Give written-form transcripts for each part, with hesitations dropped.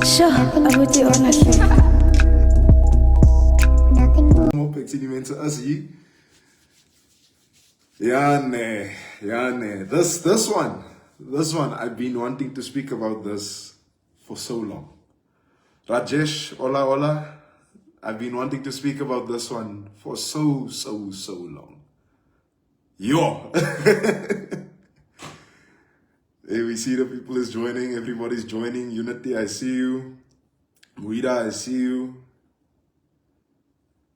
Sure, I moet die honestly. Op, ik zie die mensen als hier. Ja, nee. This one, I've been wanting to speak about this for so long. Rajesh, hola. I've been wanting to speak about this one for so long. Yo! Hey, we see the people is joining, everybody's joining. Unity, I see you. Muida, I see you.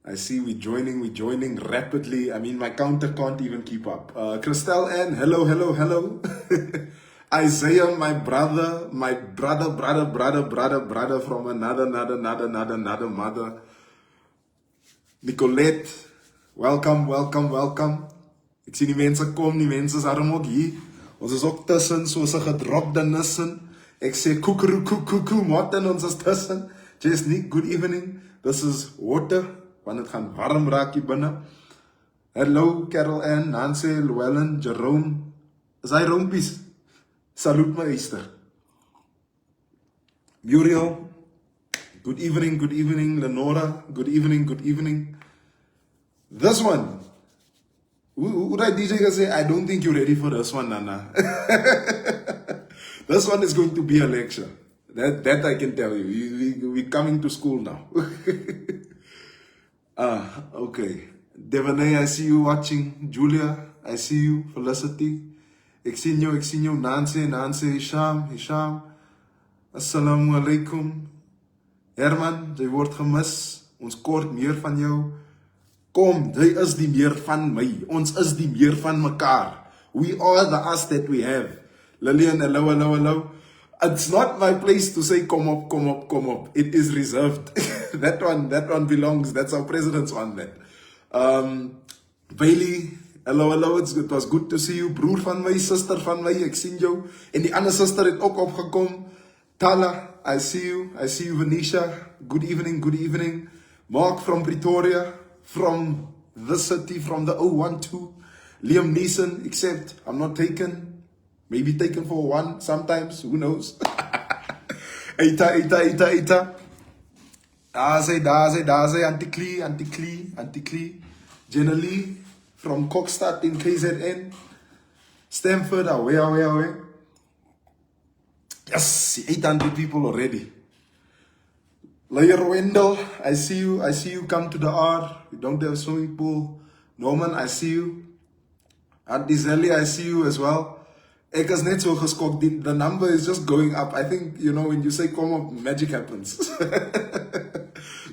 I see we joining rapidly. I mean, my counter can't even keep up. Christelle Ann, hello. Isaiah, my brother from another mother. Nicolette, welcome. Ik zie die mensen komen, die mensen is arm ook hier. Ons is ook tussen, soos 'n gedropte nissen. Ek sê koekeroe, Martin, ons is tussen. Jesnick, good evening. This is water, want het gaan warm raak hier binnen. Hello, Carol Ann, Nancy, Llewellyn, Jerome. Is hy rompies? Salute my Easter. Muriel, good evening. Lenora, good evening. This one. Would I DJ say, I don't think you're ready for this one, Nana. This one is going to be a lecture. That I can tell you. We're coming to school now. Okay. Devonay, I see you watching. Julia, I see you. Felicity. Ik zie jou. Nancy, Hisham. Assalamu alaikum. Herman, jy word gemis. Ons kort meer van jou. Kom, jy is die meer van my. Ons is die meer van mekaar. We are the us that we have. Lillian, hello. It's not my place to say come up. It is reserved. that one belongs. That's our president's one, man. Bailey, hello. It was good to see you. Broer van my, sister van my, ek sien jou. En die ander sister het ook opgekom. Tala, I see you, Venetia. Good evening. Mark from Pretoria. From the city, from the 012. Liam Neeson, except I'm not taken. Maybe taken for one sometimes, who knows. Eita. Daze, Antikli. Jenna Lee from Kokstad in KZN. Stamford, away. Yes, 800 people already. Lawyer Wendell, I see you come to the R. You don't have a swimming pool. Norman, I see you. Auntie Zelly, I see you as well. Ek is net so geskok. The number is just going up. I think, when you say come up, magic happens.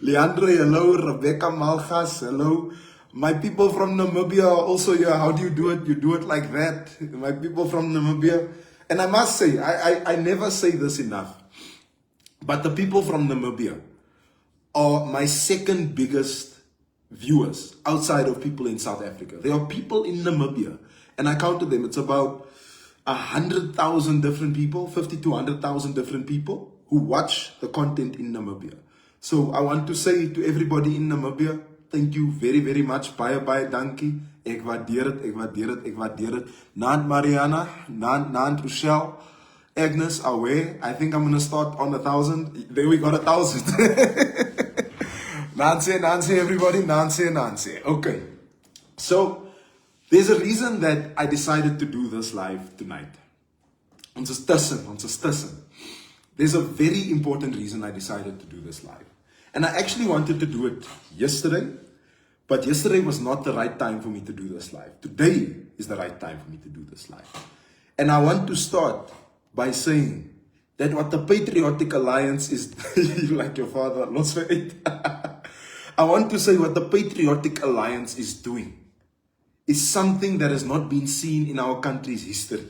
Leandro, hello. Rebecca Malgas, hello. My people from Namibia are also here. How do you do it? You do it like that. My people from Namibia. And I must say, I never say this enough. But the people from Namibia are my second biggest viewers outside of people in South Africa. There are people in Namibia, and I counted them. It's about 100,000 different people, 50 to 100,000 different people who watch the content in Namibia. So I want to say to everybody in Namibia, thank you very much. Bye, dankie. Ek waardeer het. Naand Mariana, naand Rochelle. Agnes, away. I think I'm going to start on 1,000. There we got 1,000. Nancy, everybody. Nancy. Okay. So, there's a reason that I decided to do this live tonight. Ons is tussen. There's a very important reason I decided to do this live. And I actually wanted to do it yesterday. But yesterday was not the right time for me to do this live. Today is the right time for me to do this live. And I want to start by saying that what the Patriotic Alliance is, you like your father, lost for 8. I want to say what the Patriotic Alliance is doing is something that has not been seen in our country's history.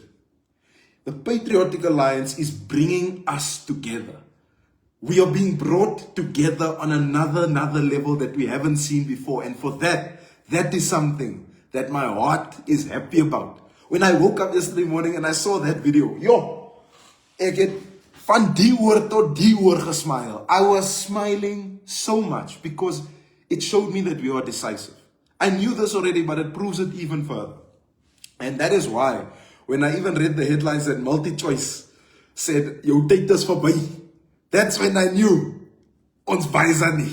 The Patriotic Alliance is bringing us together. We are being brought together on another level that we haven't seen before. And for that is something that my heart is happy about. When I woke up yesterday morning and I saw that video, ek het van die oor tot die oor gesmile. I was smiling so much because it showed me that we are decisive. I knew this already, but it proves it even further. And that is why, when I even read the headlines that MultiChoice said, jou tyd is verby, That's when I knew, ons baisa nie.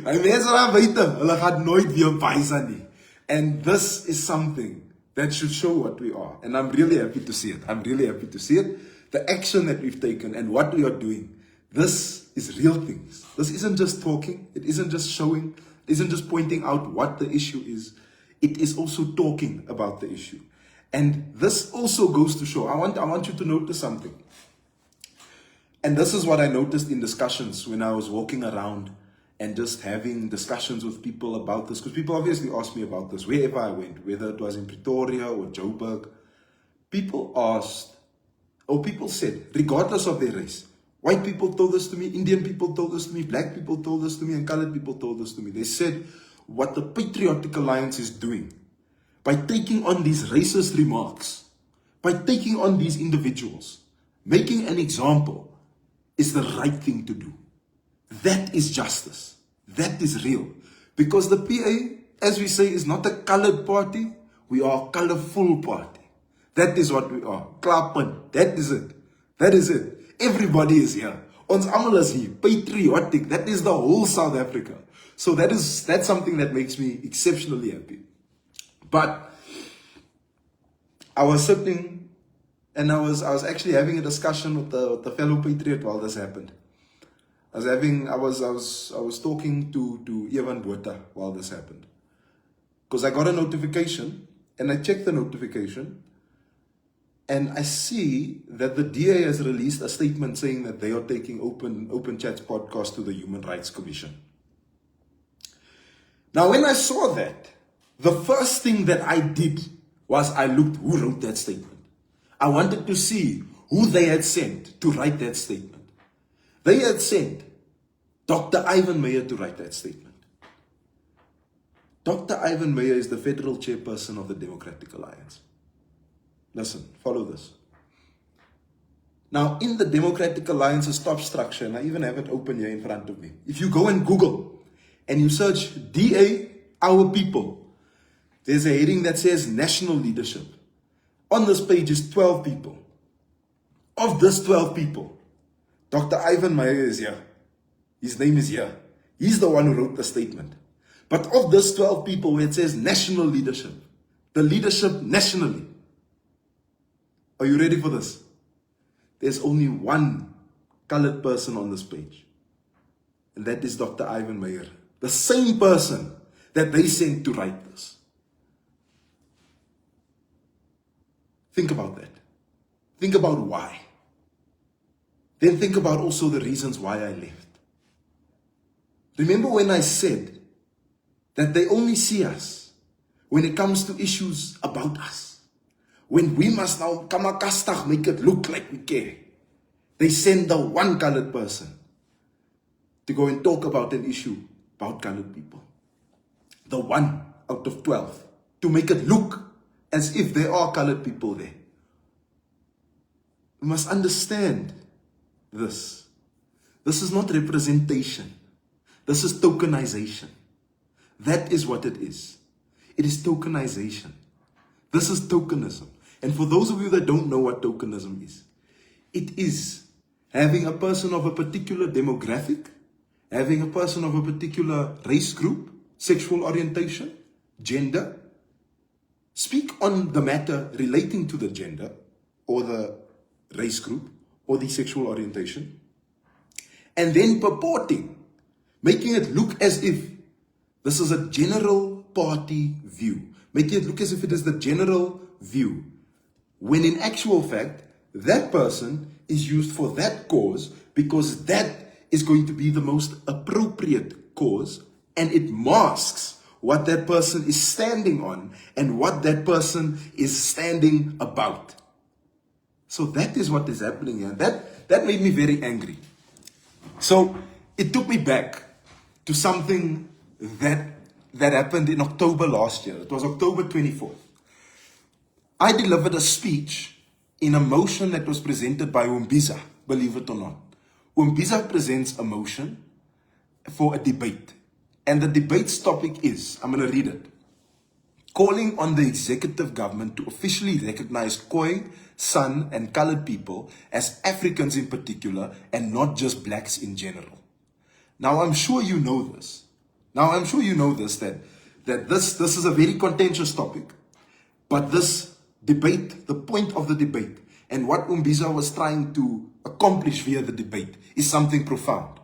Die mense daar buite, hulle gaan nooit weer baisa nie. And this is something that should show what we are. And I'm really happy to see it. I'm really happy to see it. The action that we've taken and what we are doing. This is real things. This isn't just talking. It isn't just showing. It isn't just pointing out what the issue is. It is also talking about the issue. And this also goes to show, I want you to notice something. And this is what I noticed in discussions when I was walking around and just having discussions with people about this. Because people obviously asked me about this wherever I went, whether it was in Pretoria or Joburg. People asked, or people said, regardless of their race, white people told this to me, Indian people told this to me, black people told this to me, and colored people told this to me. They said what the Patriotic Alliance is doing by taking on these racist remarks, by taking on these individuals, making an example, is the right thing to do. That is justice. That is real. Because the PA, as we say, is not a colored party. We are a colorful party. That is what we are. Klappen. That is it. That is it. Everybody is here. Ons almal is here. Patriotic. That is the whole South Africa. So that's something that makes me exceptionally happy. But I was sitting and I was actually having a discussion with the fellow patriot while this happened. I was talking to Evan Botha while this happened. Because I got a notification and I checked the notification and I see that the DA has released a statement saying that they are taking Open Chats podcast to the Human Rights Commission. Now when I saw that, the first thing that I did was I looked who wrote that statement. I wanted to see who they had sent to write that statement. They had sent Dr. Ivan Meyer to write that statement. Dr. Ivan Meyer is the federal chairperson of the Democratic Alliance. Listen, follow this. Now, in the Democratic Alliance's top structure, and I even have it open here in front of me, if you go and Google and you search DA, Our People, there's a heading that says National Leadership. On this page is 12 people. Of this 12 people, Dr. Ivan Meyer is here. His name is here. He's the one who wrote the statement. But of this 12 people where it says national leadership, the leadership nationally, are you ready for this? There's only one colored person on this page. And that is Dr. Ivan Meyer. The same person that they sent to write this. Think about that. Think about why. Then think about also the reasons why I left. Remember when I said that they only see us when it comes to issues about us. When we must now kamakastag make it look like we care. They send the one colored person to go and talk about an issue about colored people. The one out of 12 to make it look as if there are colored people there. We must understand this. This is not representation. This is tokenization. That is what it is. It is tokenization. This is tokenism. And for those of you that don't know what tokenism is, it is having a person of a particular demographic, having a person of a particular race group, sexual orientation, gender, speak on the matter relating to the gender or the race group or the sexual orientation, and then purporting, making it look as if this is a general party view, making it look as if it is the general view, when in actual fact, that person is used for that cause because that is going to be the most appropriate cause, and it masks what that person is standing on and what that person is standing about. So that is what is happening here. That made me very angry. So it took me back to something that happened in October last year. It was October 24th. I delivered a speech in a motion that was presented by Umbiza, believe it or not. Umbiza presents a motion for a debate. And the debate's topic is, I'm going to read it. calling on the executive government to officially recognize Khoi, San, and colored people as Africans in particular, and not just blacks in general. Now, I'm sure you know this. That this is a very contentious topic, but this debate, the point of the debate, and what Umbiza was trying to accomplish via the debate is something profound.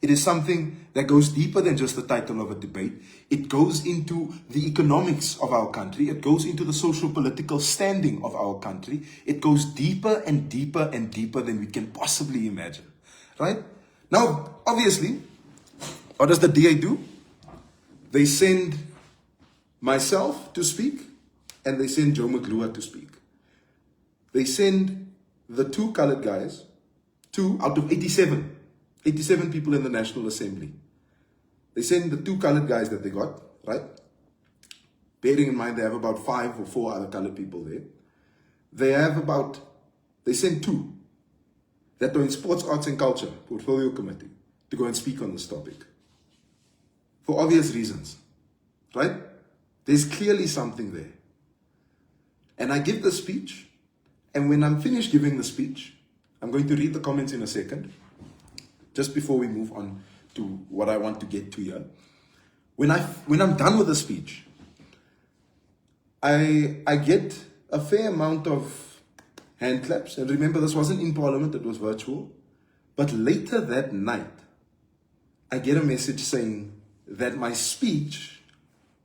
It is something that goes deeper than just the title of a debate. It goes into the economics of our country. It goes into the social political standing of our country. It goes deeper and deeper and deeper than we can possibly imagine. Right? Now, obviously, what does the DA do? They send myself to speak, and they send Joe McLuhan to speak. They send the two colored guys, 2 out of 87 people in the National Assembly. They send the 2 colored guys that they got, right? Bearing in mind they have about 5 or 4 other colored people there. They send 2 that are in Sports, Arts and Culture, Portfolio Committee, to go and speak on this topic. For obvious reasons, right? There's clearly something there. And I give the speech, and when I'm finished giving the speech, I'm going to read the comments in a second, just before we move on to what I want to get to here. When I'm done with the speech, I get a fair amount of hand claps. And remember, this wasn't in Parliament, it was virtual. But later that night, I get a message saying that my speech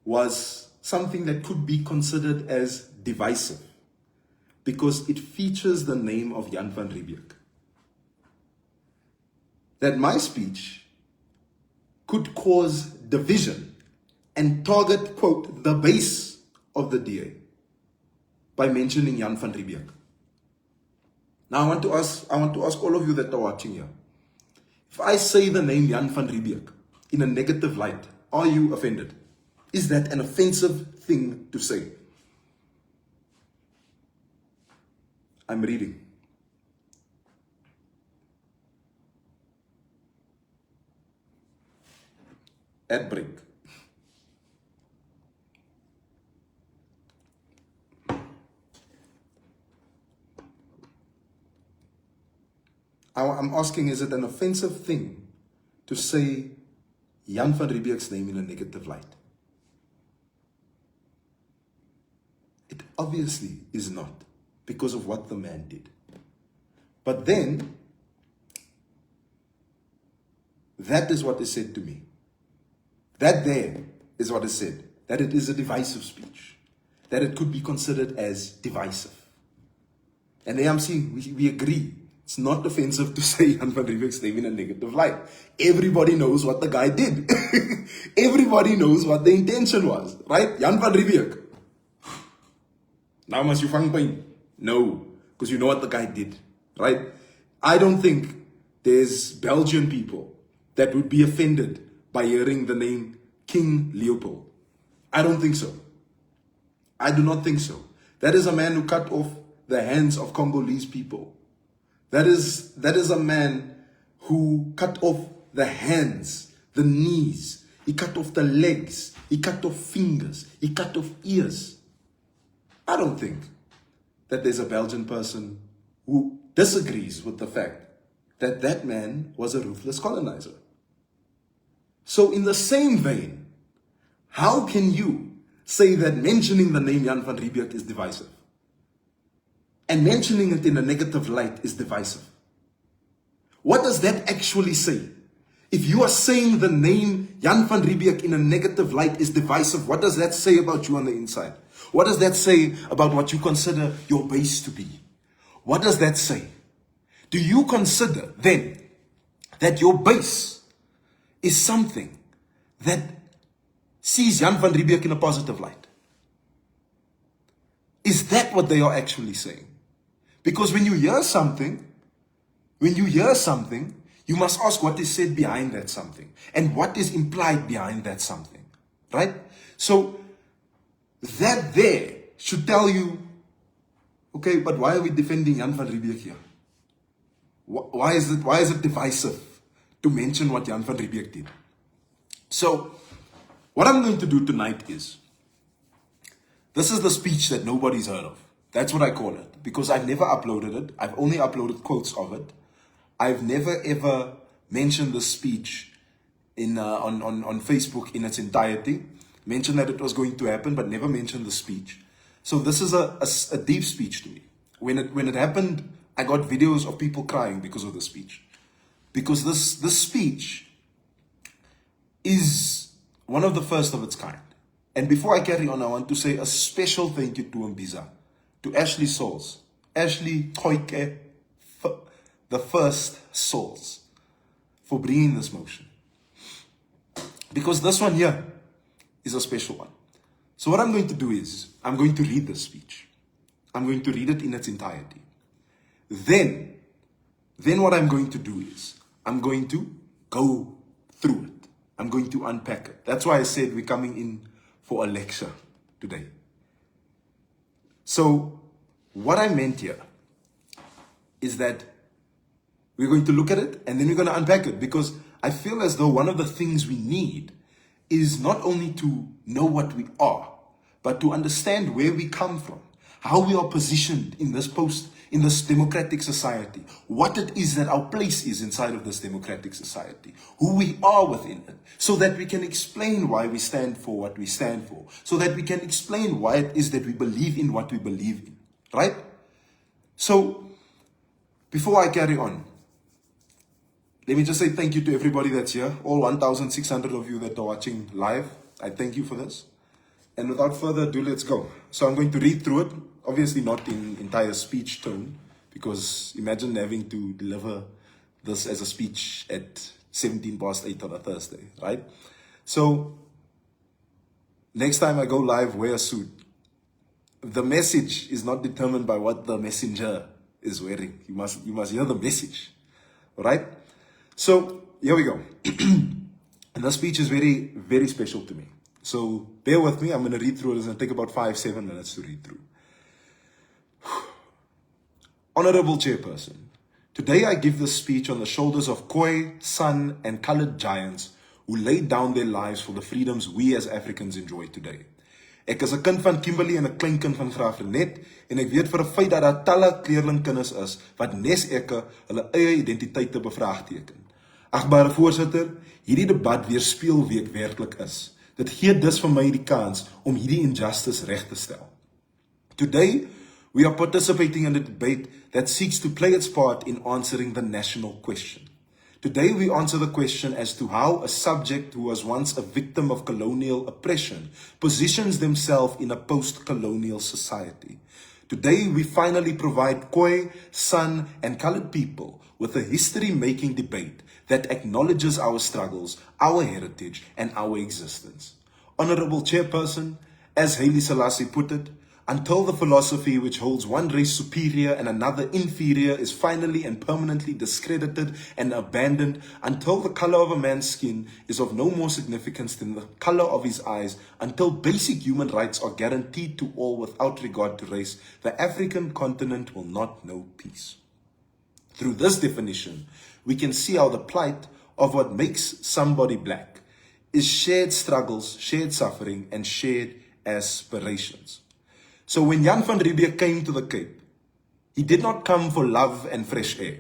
was something that could be considered as divisive because it features the name of Jan van Riebeeck. That my speech could cause division and target, quote, the base of the DA by mentioning Jan van Riebeeck. Now I want to ask all of you that are watching here. If I say the name Jan van Riebeeck in a negative light, are you offended? Is that an offensive thing to say? I'm reading. Ad break. I'm asking, is it an offensive thing to say Jan van Riebeeck's name in a negative light? It obviously is not, because of what the man did. But then, that is what is said to me. That there is what is said, that it is a divisive speech, that it could be considered as divisive. And there I'm seeing, we agree. It's not offensive to say Jan van Riebeeck's name in a negative light. Everybody knows what the guy did. Everybody knows what the intention was, right? Jan van Riebeeck. Now must you find pain? No, because you know what the guy did, right? I don't think there's Belgian people that would be offended by hearing the name King Leopold. I don't think so. I do not think so. That is a man who cut off the hands of Congolese people. That is a man who cut off the hands, the knees. He cut off the legs. He cut off fingers. He cut off ears. I don't think that there's a Belgian person who disagrees with the fact that that man was a ruthless colonizer. So in the same vein, how can you say that mentioning the name Jan van Riebeeck is divisive? And mentioning it in a negative light is divisive. What does that actually say? If you are saying the name Jan van Riebeeck in a negative light is divisive, what does that say about you on the inside? What does that say about what you consider your base to be? What does that say? Do you consider then that your base is something that sees Jan van Riebeeck in a positive light? Is that what they are actually saying? Because when you hear something, you must ask what is said behind that something and what is implied behind that something, right? So that there should tell you, okay, but why are we defending Jan van Riebeeck here? Why is it divisive to mention what Jan van Riebeeck did? So what I'm going to do tonight is, This is the speech that nobody's heard of. That's what I call it, because I've never uploaded it. I've only uploaded quotes of it. I've never ever mentioned the speech on Facebook in its entirety. Mentioned that it was going to happen, but never mentioned the speech. So this is a deep speech to me. When it happened, I got videos of people crying because of the speech. Because this speech is one of the first of its kind. And before I carry on, I want to say a special thank you to Mbiza, to Ashley Souls, Ashley Koike, the first Souls, for bringing this motion. Because this one here is a special one. So what I'm going to do is, I'm going to read this speech. I'm going to read it in its entirety. Then what I'm going to do is, I'm going to go through it. I'm going to unpack it. That's why I said we're coming in for a lecture today. So what I meant here is that we're going to look at it and then we're going to unpack it, because I feel as though one of the things we need is not only to know what we are, but to understand where we come from, how we are positioned in this democratic society, what it is that our place is inside of this democratic society, who we are within it, so that we can explain why we stand for what we stand for, so that we can explain why it is that we believe in what we believe in, right? So, before I carry on, let me just say thank you to everybody that's here, all 1,600 of you that are watching live. I thank you for this. And without further ado, let's go. So I'm going to read through it, obviously not in entire speech tone, because imagine having to deliver this as a speech at 8:17 on a Thursday, right? So next time I go live, wear a suit. The message is not determined by what the messenger is wearing. You must hear the message, all right? So here we go. And the speech is very, very special to me. So bear with me. I'm going to read through it. It's going to take about 5-7 minutes to read through. Honorable Chairperson, today I give this speech on the shoulders of Khoi, San, and colored giants who laid down their lives for the freedoms we as Africans enjoy today. Ek is 'n kind van Kimberley en 'n klein kind van Graaf Renet, en ek weet vir 'n feit dat daar talle kleerlingkinders is wat nes ekke hulle eie identiteite bevraagteken. Agbare voorsitter, hierdie debat weerspieël wie ek werklik is. Dit gee dus vir my die kans om hierdie injustice reg te stel. Today, we are participating in a debate that seeks to play its part in answering the national question. Today, we answer the question as to how a subject who was once a victim of colonial oppression positions themselves in a post-colonial society. Today, we finally provide Khoi, San, and colored people with a history-making debate that acknowledges our struggles, our heritage, and our existence. Honorable Chairperson, as Haile Selassie put it, until the philosophy which holds one race superior and another inferior is finally and permanently discredited and abandoned, until the color of a man's skin is of no more significance than the color of his eyes, until basic human rights are guaranteed to all without regard to race, the African continent will not know peace. Through this definition, we can see how the plight of what makes somebody black is shared struggles, shared suffering, and shared aspirations. So when Jan van Riebeeck came to the Cape, he did not come for love and fresh air.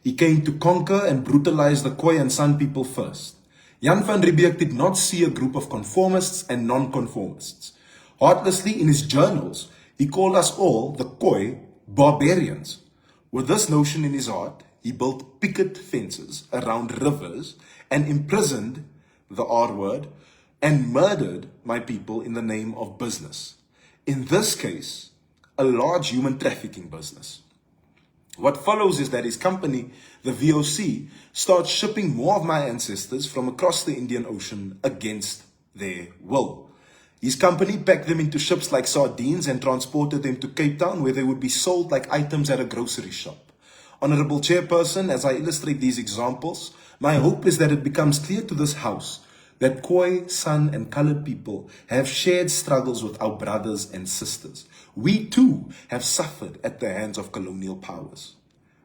He came to conquer and brutalize the Khoi and San people first. Jan van Riebeeck did not see a group of conformists and non-conformists. Heartlessly in his journals, he called us all, the Khoi, barbarians. With this notion in his heart, he built picket fences around rivers and imprisoned the R word and murdered my people in the name of business. In this case, a large human trafficking business. What follows is that his company, the VOC, starts shipping more of my ancestors from across the Indian Ocean against their will. His company packed them into ships like sardines and transported them to Cape Town, where they would be sold like items at a grocery shop. Honorable Chairperson, as I illustrate these examples, my hope is that it becomes clear to this House that Khoi, San, and colored people have shared struggles with our brothers and sisters. We too have suffered at the hands of colonial powers.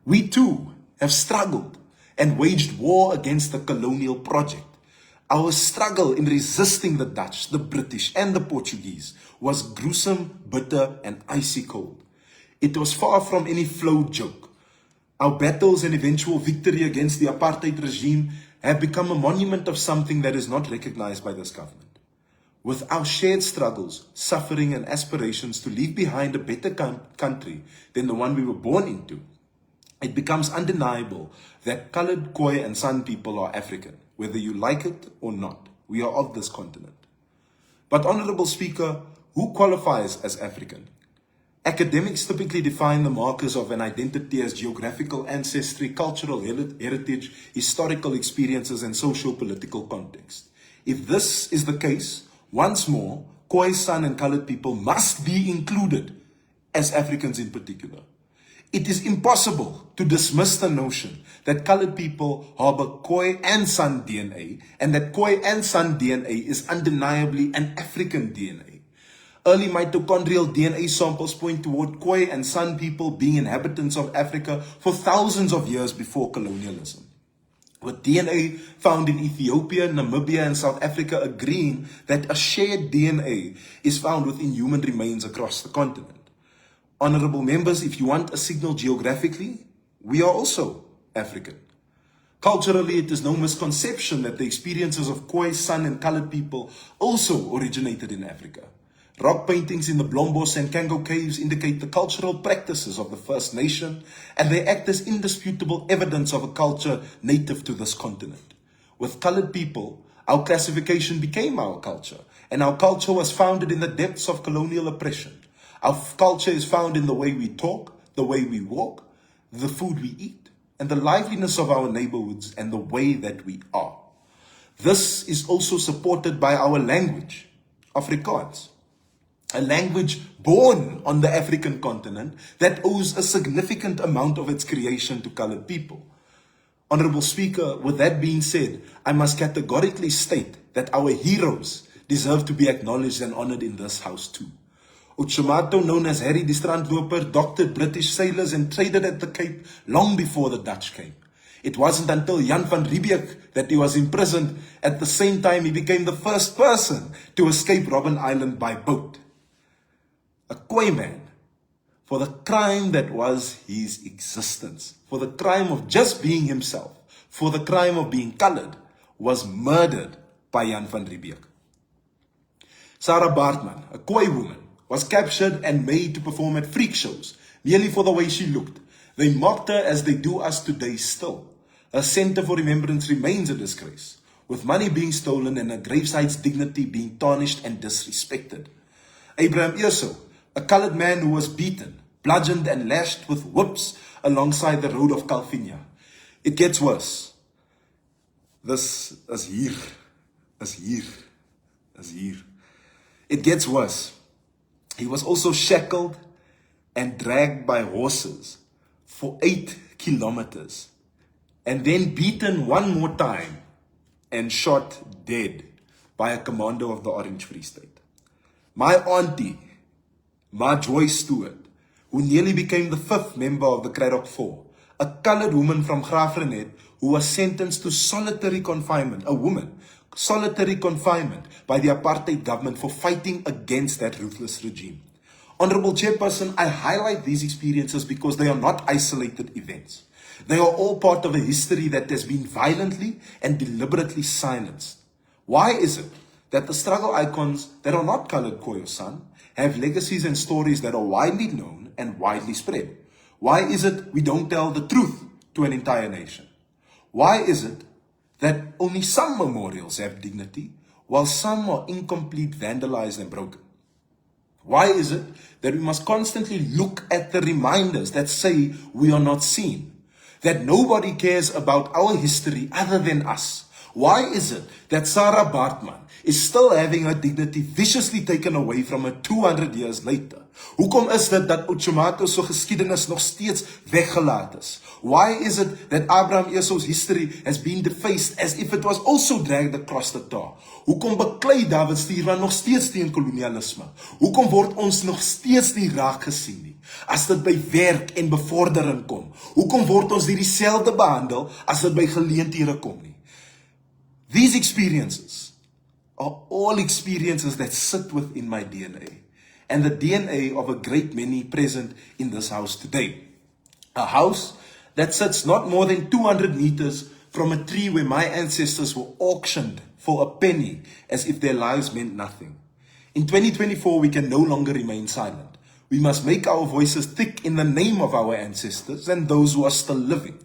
We too have struggled and waged war against the colonial project. Our struggle in resisting the Dutch, the British, and the Portuguese was gruesome, bitter, and icy cold. It was far from any flow joke. Our battles and eventual victory against the apartheid regime have become a monument of something that is not recognized by this government. With our shared struggles, suffering, and aspirations to leave behind a better country than the one we were born into, it becomes undeniable that colored, Khoi, and San people are African, whether you like it or not. We are of this continent. But, Honorable Speaker, who qualifies as African? Academics typically define the markers of an identity as geographical ancestry, cultural heritage, historical experiences, and socio-political context. If this is the case, once more, Khoi, San, and colored people must be included as Africans in particular. It is impossible to dismiss the notion that colored people harbor Khoi and San DNA, and that Khoi and San DNA is undeniably an African DNA. Early mitochondrial DNA samples point toward Khoi and San people being inhabitants of Africa for thousands of years before colonialism, with DNA found in Ethiopia, Namibia, and South Africa agreeing that a shared DNA is found within human remains across the continent. Honorable members, if you want a signal geographically, we are also African. Culturally, it is no misconception that the experiences of Khoi, San, and colored people also originated in Africa. Rock paintings in the Blombos and Kango caves indicate the cultural practices of the First Nation, and they act as indisputable evidence of a culture native to this continent. With colored people, our classification became our culture, and our culture was founded in the depths of colonial oppression. Our culture is found in the way we talk, the way we walk, the food we eat, and the liveliness of our neighborhoods and the way that we are. This is also supported by our language, Afrikaans. A language born on the African continent that owes a significant amount of its creation to colored people. Honorable Speaker, with that being said, I must categorically state that our heroes deserve to be acknowledged and honored in this house too. Utsumato, known as Harry the Strandloper, doctored British sailors and traded at the Cape long before the Dutch came. It wasn't until Jan van Riebeeck that he was imprisoned. At the same time, he became the first person to escape Robben Island by boat. A Khoi man, for the crime that was his existence, for the crime of just being himself, for the crime of being colored, was murdered by Jan van Riebeeck. Sarah Baartman, a Khoi woman, was captured and made to perform at freak shows, merely for the way she looked. They mocked her as they do us today still. Her Center for Remembrance remains a disgrace, with money being stolen and her graveside's dignity being tarnished and disrespected. Abraham Eersel, a colored man who was beaten, bludgeoned, and lashed with whips alongside the road of Calvinia. It gets worse. This is hier. It gets worse. He was also shackled and dragged by horses for 8 kilometers, and then beaten one more time and shot dead by a commando of the Orange Free State. My auntie, Ma Joy Stewart, who nearly became the 5th member of the Craddock Four, a colored woman from Graafrenet who was sentenced to solitary confinement, a woman, solitary confinement by the apartheid government for fighting against that ruthless regime. Honorable Chairperson, I highlight these experiences because they are not isolated events. They are all part of a history that has been violently and deliberately silenced. Why is it that the struggle icons that are not colored Khoi or San have legacies and stories that are widely known and widely spread? Why is it we don't tell the truth to an entire nation? Why is it that only some memorials have dignity, while some are incomplete, vandalized, and broken? Why is it that we must constantly look at the reminders that say we are not seen, that nobody cares about our history other than us? Why is it that Sarah Baartman is still having her dignity viciously taken away from her 200 years later? Hoekom is dit dat Utsumato se geskiedenis nog steeds weggelaat is? Why is it that Abraham Eersel's history has been defaced as if it was also dragged across the tar? Hoekom beklei David Stierman nog steeds teen kolonialisme? Hoekom word ons nog steeds nie raak gesien nie as dit by werk en bevordering kom? Hoekom word ons dieselfde behandel as dit by geleenthede kom nie? These experiences are all experiences that sit within my DNA and the DNA of a great many present in this house today. A house that sits not more than 200 meters from a tree where my ancestors were auctioned for a penny as if their lives meant nothing. In 2024, we can no longer remain silent. We must make our voices thick in the name of our ancestors and those who are still living.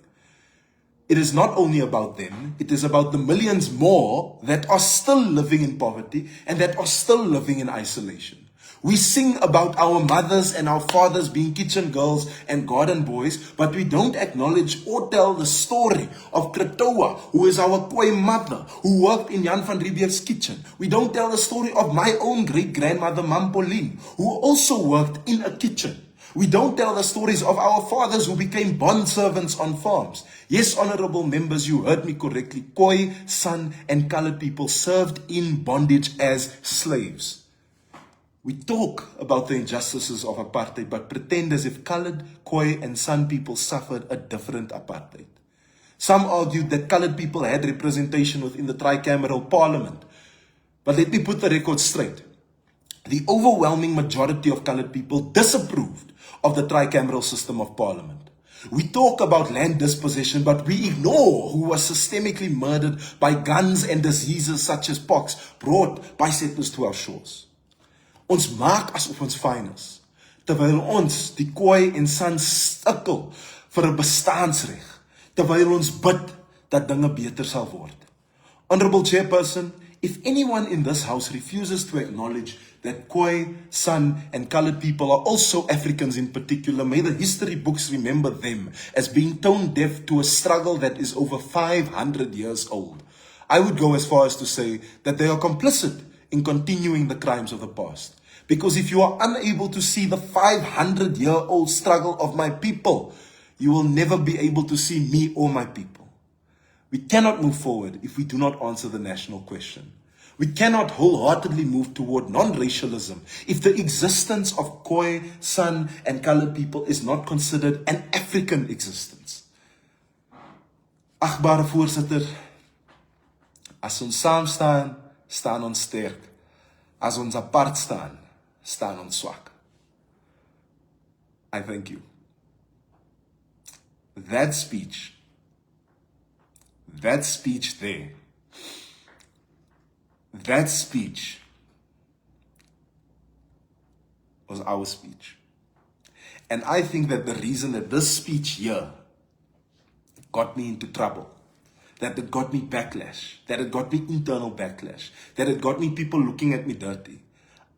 It is not only about them, it is about the millions more that are still living in poverty and that are still living in isolation. We sing about our mothers and our fathers being kitchen girls and garden boys, but we don't acknowledge or tell the story of Kretoa, who is our Khoi mother, who worked in Jan van Riebeeck's kitchen. We don't tell the story of my own great-grandmother, Mam Pauline, who also worked in a kitchen. We don't tell the stories of our fathers who became bond servants on farms. Yes, honorable members, you heard me correctly. Khoi, San, and colored people served in bondage as slaves. We talk about the injustices of apartheid, but pretend as if colored, Khoi, and San people suffered a different apartheid. Some argued that colored people had representation within the tricameral parliament. But let me put the record straight. The overwhelming majority of colored people disapproved of the tricameral system of parliament. We talk about land dispossession, but we ignore who was systemically murdered by guns and diseases such as pox brought by settlers to our shores. Ons maak asof ons fyn is, terwyl ons, die Khoi en San, sukkel vir 'n bestaansreg, terwyl ons bid dat dinge beter sal word. Honorable Chairperson, if anyone in this house refuses to acknowledge that Khoi, San, and colored people are also Africans in particular, may the history books remember them as being tone deaf to a struggle that is over 500 years old. I would go as far as to say that they are complicit in continuing the crimes of the past. Because if you are unable to see the 500-year-old struggle of my people, you will never be able to see me or my people. We cannot move forward if we do not answer the national question. We cannot wholeheartedly move toward non-racialism if the existence of Khoi, San, and colored people is not considered an African existence. Agbare voorsitter, as ons saam staan, staan ons sterk. As ons apart staan, staan ons swak. I thank you. That speech there, that speech was our speech. And I think that the reason that this speech here got me into trouble, that it got me backlash, that it got me internal backlash, that it got me people looking at me dirty,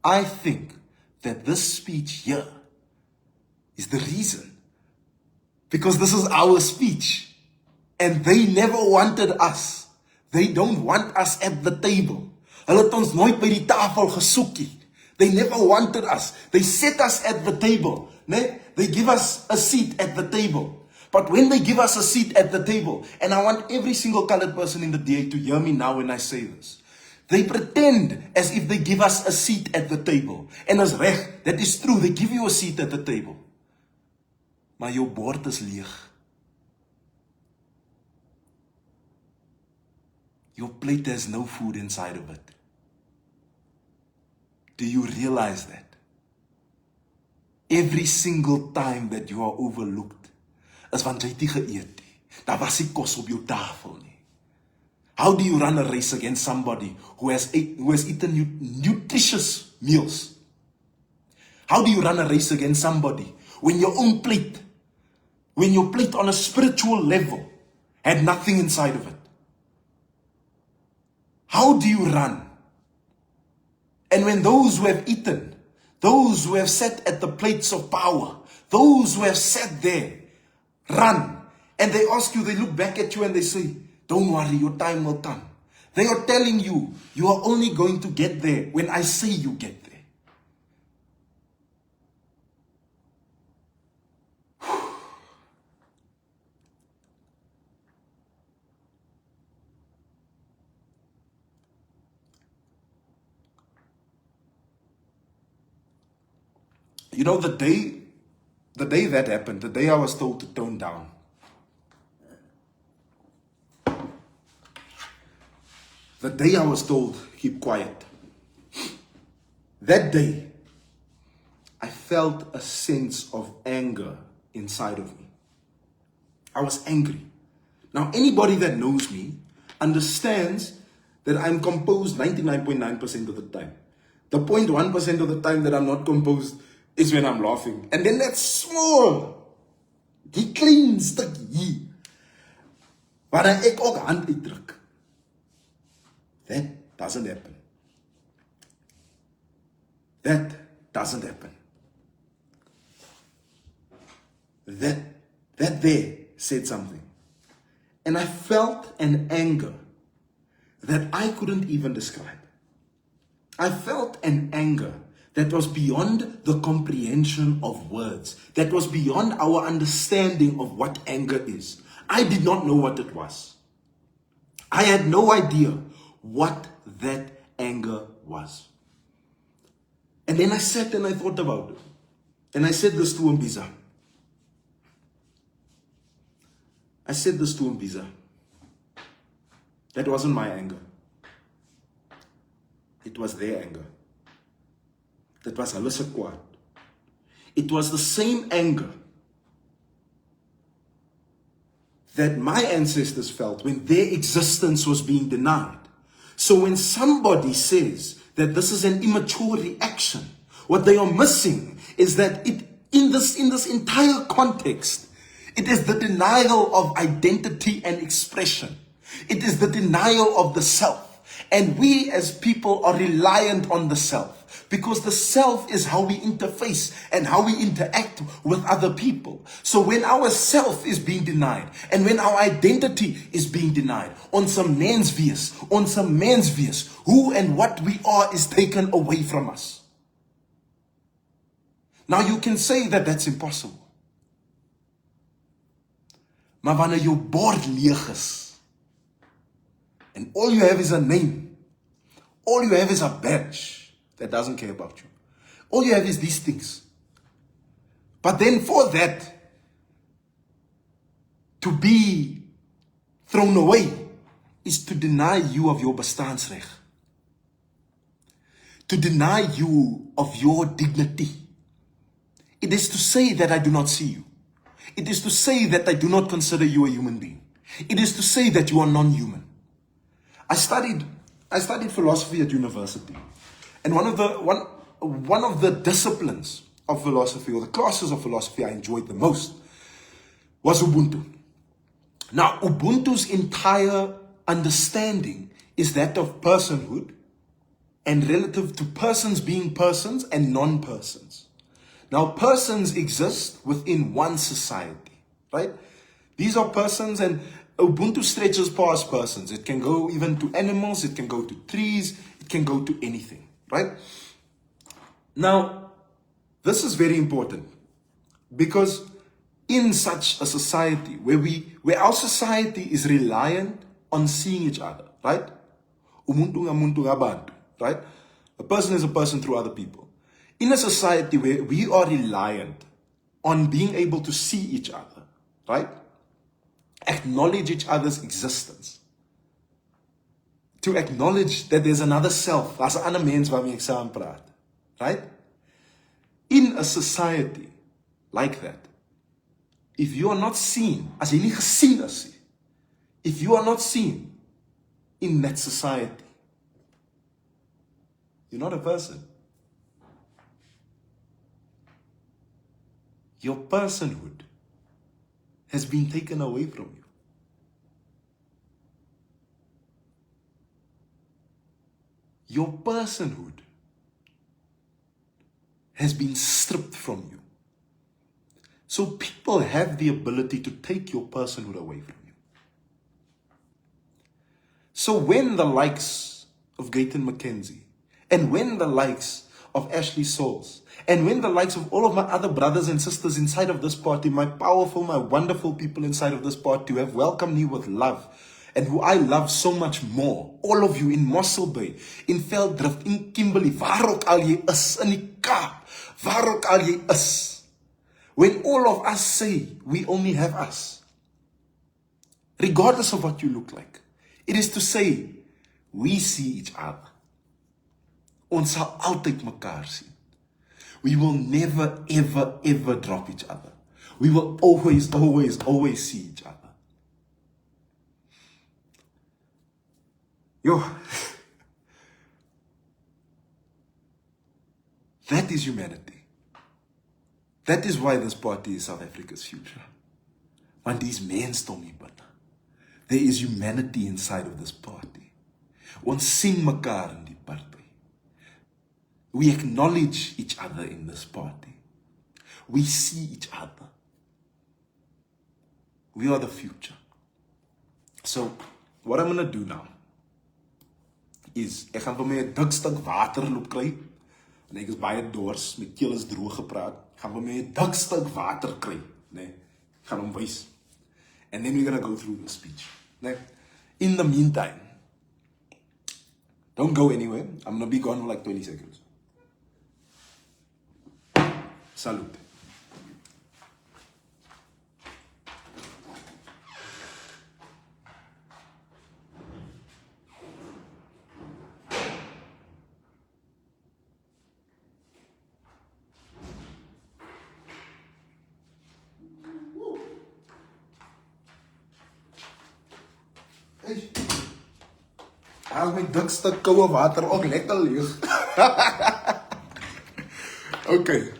I think that this speech here is the reason. Because this is our speech. And they never wanted us. They don't want us at the table. Hulle het ons nooit by die tafel gesoekie. They never wanted us. They set us at the table. They give us a seat at the table. But when they give us a seat at the table, and I want every single colored person in the DA to hear me now when I say this, they pretend as if they give us a seat at the table. En as reg, that is true, they give you a seat at the table. Maar jou bord is leeg. Your plate has no food inside of it. Do you realize that? Every single time that you are overlooked, is want jy het nie geëet nie. Daar was nie kos op jou tafel nie. How do you run a race against somebody who has eaten nutritious meals? How do you run a race against somebody when your own plate, when your plate on a spiritual level had nothing inside of it? How do you run? And when those who have eaten, those who have sat at the plates of power, those who have sat there, run, and they ask you, they look back at you and they say, don't worry, your time will come. They are telling you, you are only going to get there when I say you get there. You know, the day that happened, the day I was told to tone down, The day I was told, keep quiet. That day, I felt a sense of anger inside of me. I was angry. Now, anybody that knows me understands that I'm composed 99.9% of the time. The 0.1% of the time that I'm not composed is when I'm laughing. And then that's small. Die klein stuk hier. Waar ek ook hand uitdruk. That doesn't happen. That doesn't happen. That there said something. And I felt an anger that I couldn't even describe. I felt an anger that was beyond the comprehension of words, that was beyond our understanding of what anger is. I did not know what it was. I had no idea what that anger was. And then I sat and I thought about it. And I said this to Mbiza. I said this to Mbiza. That wasn't my anger. It was their anger. That was hulle se kwaad. It was the same anger that my ancestors felt when their existence was being denied. So when somebody says that this is an immature reaction, what they are missing is that in this entire context, it is the denial of identity and expression. It is the denial of the self. And we as people are reliant on the self, because the self is how we interface and how we interact with other people. So when our self is being denied and when our identity is being denied, on some man's views, who and what we are is taken away from us. Now you can say that that's impossible. Maar wanneer jou bord leeg is, and all you have is a name, all you have is a badge that doesn't care about you. All you have is these things. But then for that to be thrown away is to deny you of your bestaansrecht. To deny you of your dignity. It is to say that I do not see you. It is to say that I do not consider you a human being. It is to say that you are non-human. I studied philosophy at university. And one of the disciplines of philosophy, or the classes of philosophy I enjoyed the most, was Ubuntu. Now, Ubuntu's entire understanding is that of personhood and relative to persons being persons and non-persons. Now, persons exist within one society, right? These are persons, and Ubuntu stretches past persons. It can go even to animals, it can go to trees, it can go to anything, right? Now, this is very important because in such a society where our society is reliant on seeing each other, right? Umuntu ngamuntu ngabantu, right? A person is a person through other people. In a society where we are reliant on being able to see each other, right? Acknowledge each other's existence. To acknowledge that there's another self. Daar's 'n ander mens waarmee ek saam praat, right? In a society like that, if you are not seen, as jy nie gesien is nie, if you are not seen in that society, you're not a person. Your personhood has been taken away from you. Your personhood has been stripped from you. So people have the ability to take your personhood away from you. So when the likes of Gayton McKenzie, and when the likes of Ashley Souls, and when the likes of all of my other brothers and sisters inside of this party, my powerful, my wonderful people inside of this party who have welcomed me with love, and who I love so much more, all of you in Mossel Bay, in Veldrift, in Kimberley, waar ook al jy is, in die Kaap, waar ook al jy is, when all of us say we only have us, regardless of what you look like, it is to say we see each other. Ons sal altyd mekaar sien. We will never, ever, ever drop each other. We will always, always, always see each other. Yo, that is humanity. That is why this party is South Africa's future. Want these men stom nie binne. There is humanity inside of this party. Ons sien mekaar in die party. We acknowledge each other in this party. We see each other. We are the future. So, what I'm going to do now is, ek gaan vir my 'n dik stuk water loop kry. En ek is baie dors, my keel is droog gepraat. Ek gaan vir my 'n dik stuk water kry, nee. Ek gaan hom wys. And then we're going to go through the speech. Nee. In the meantime, don't go anywhere. I'm going to be gone for like 20 seconds. Salute. Haal my dik stuk koue water ook lekker leeg. Okay.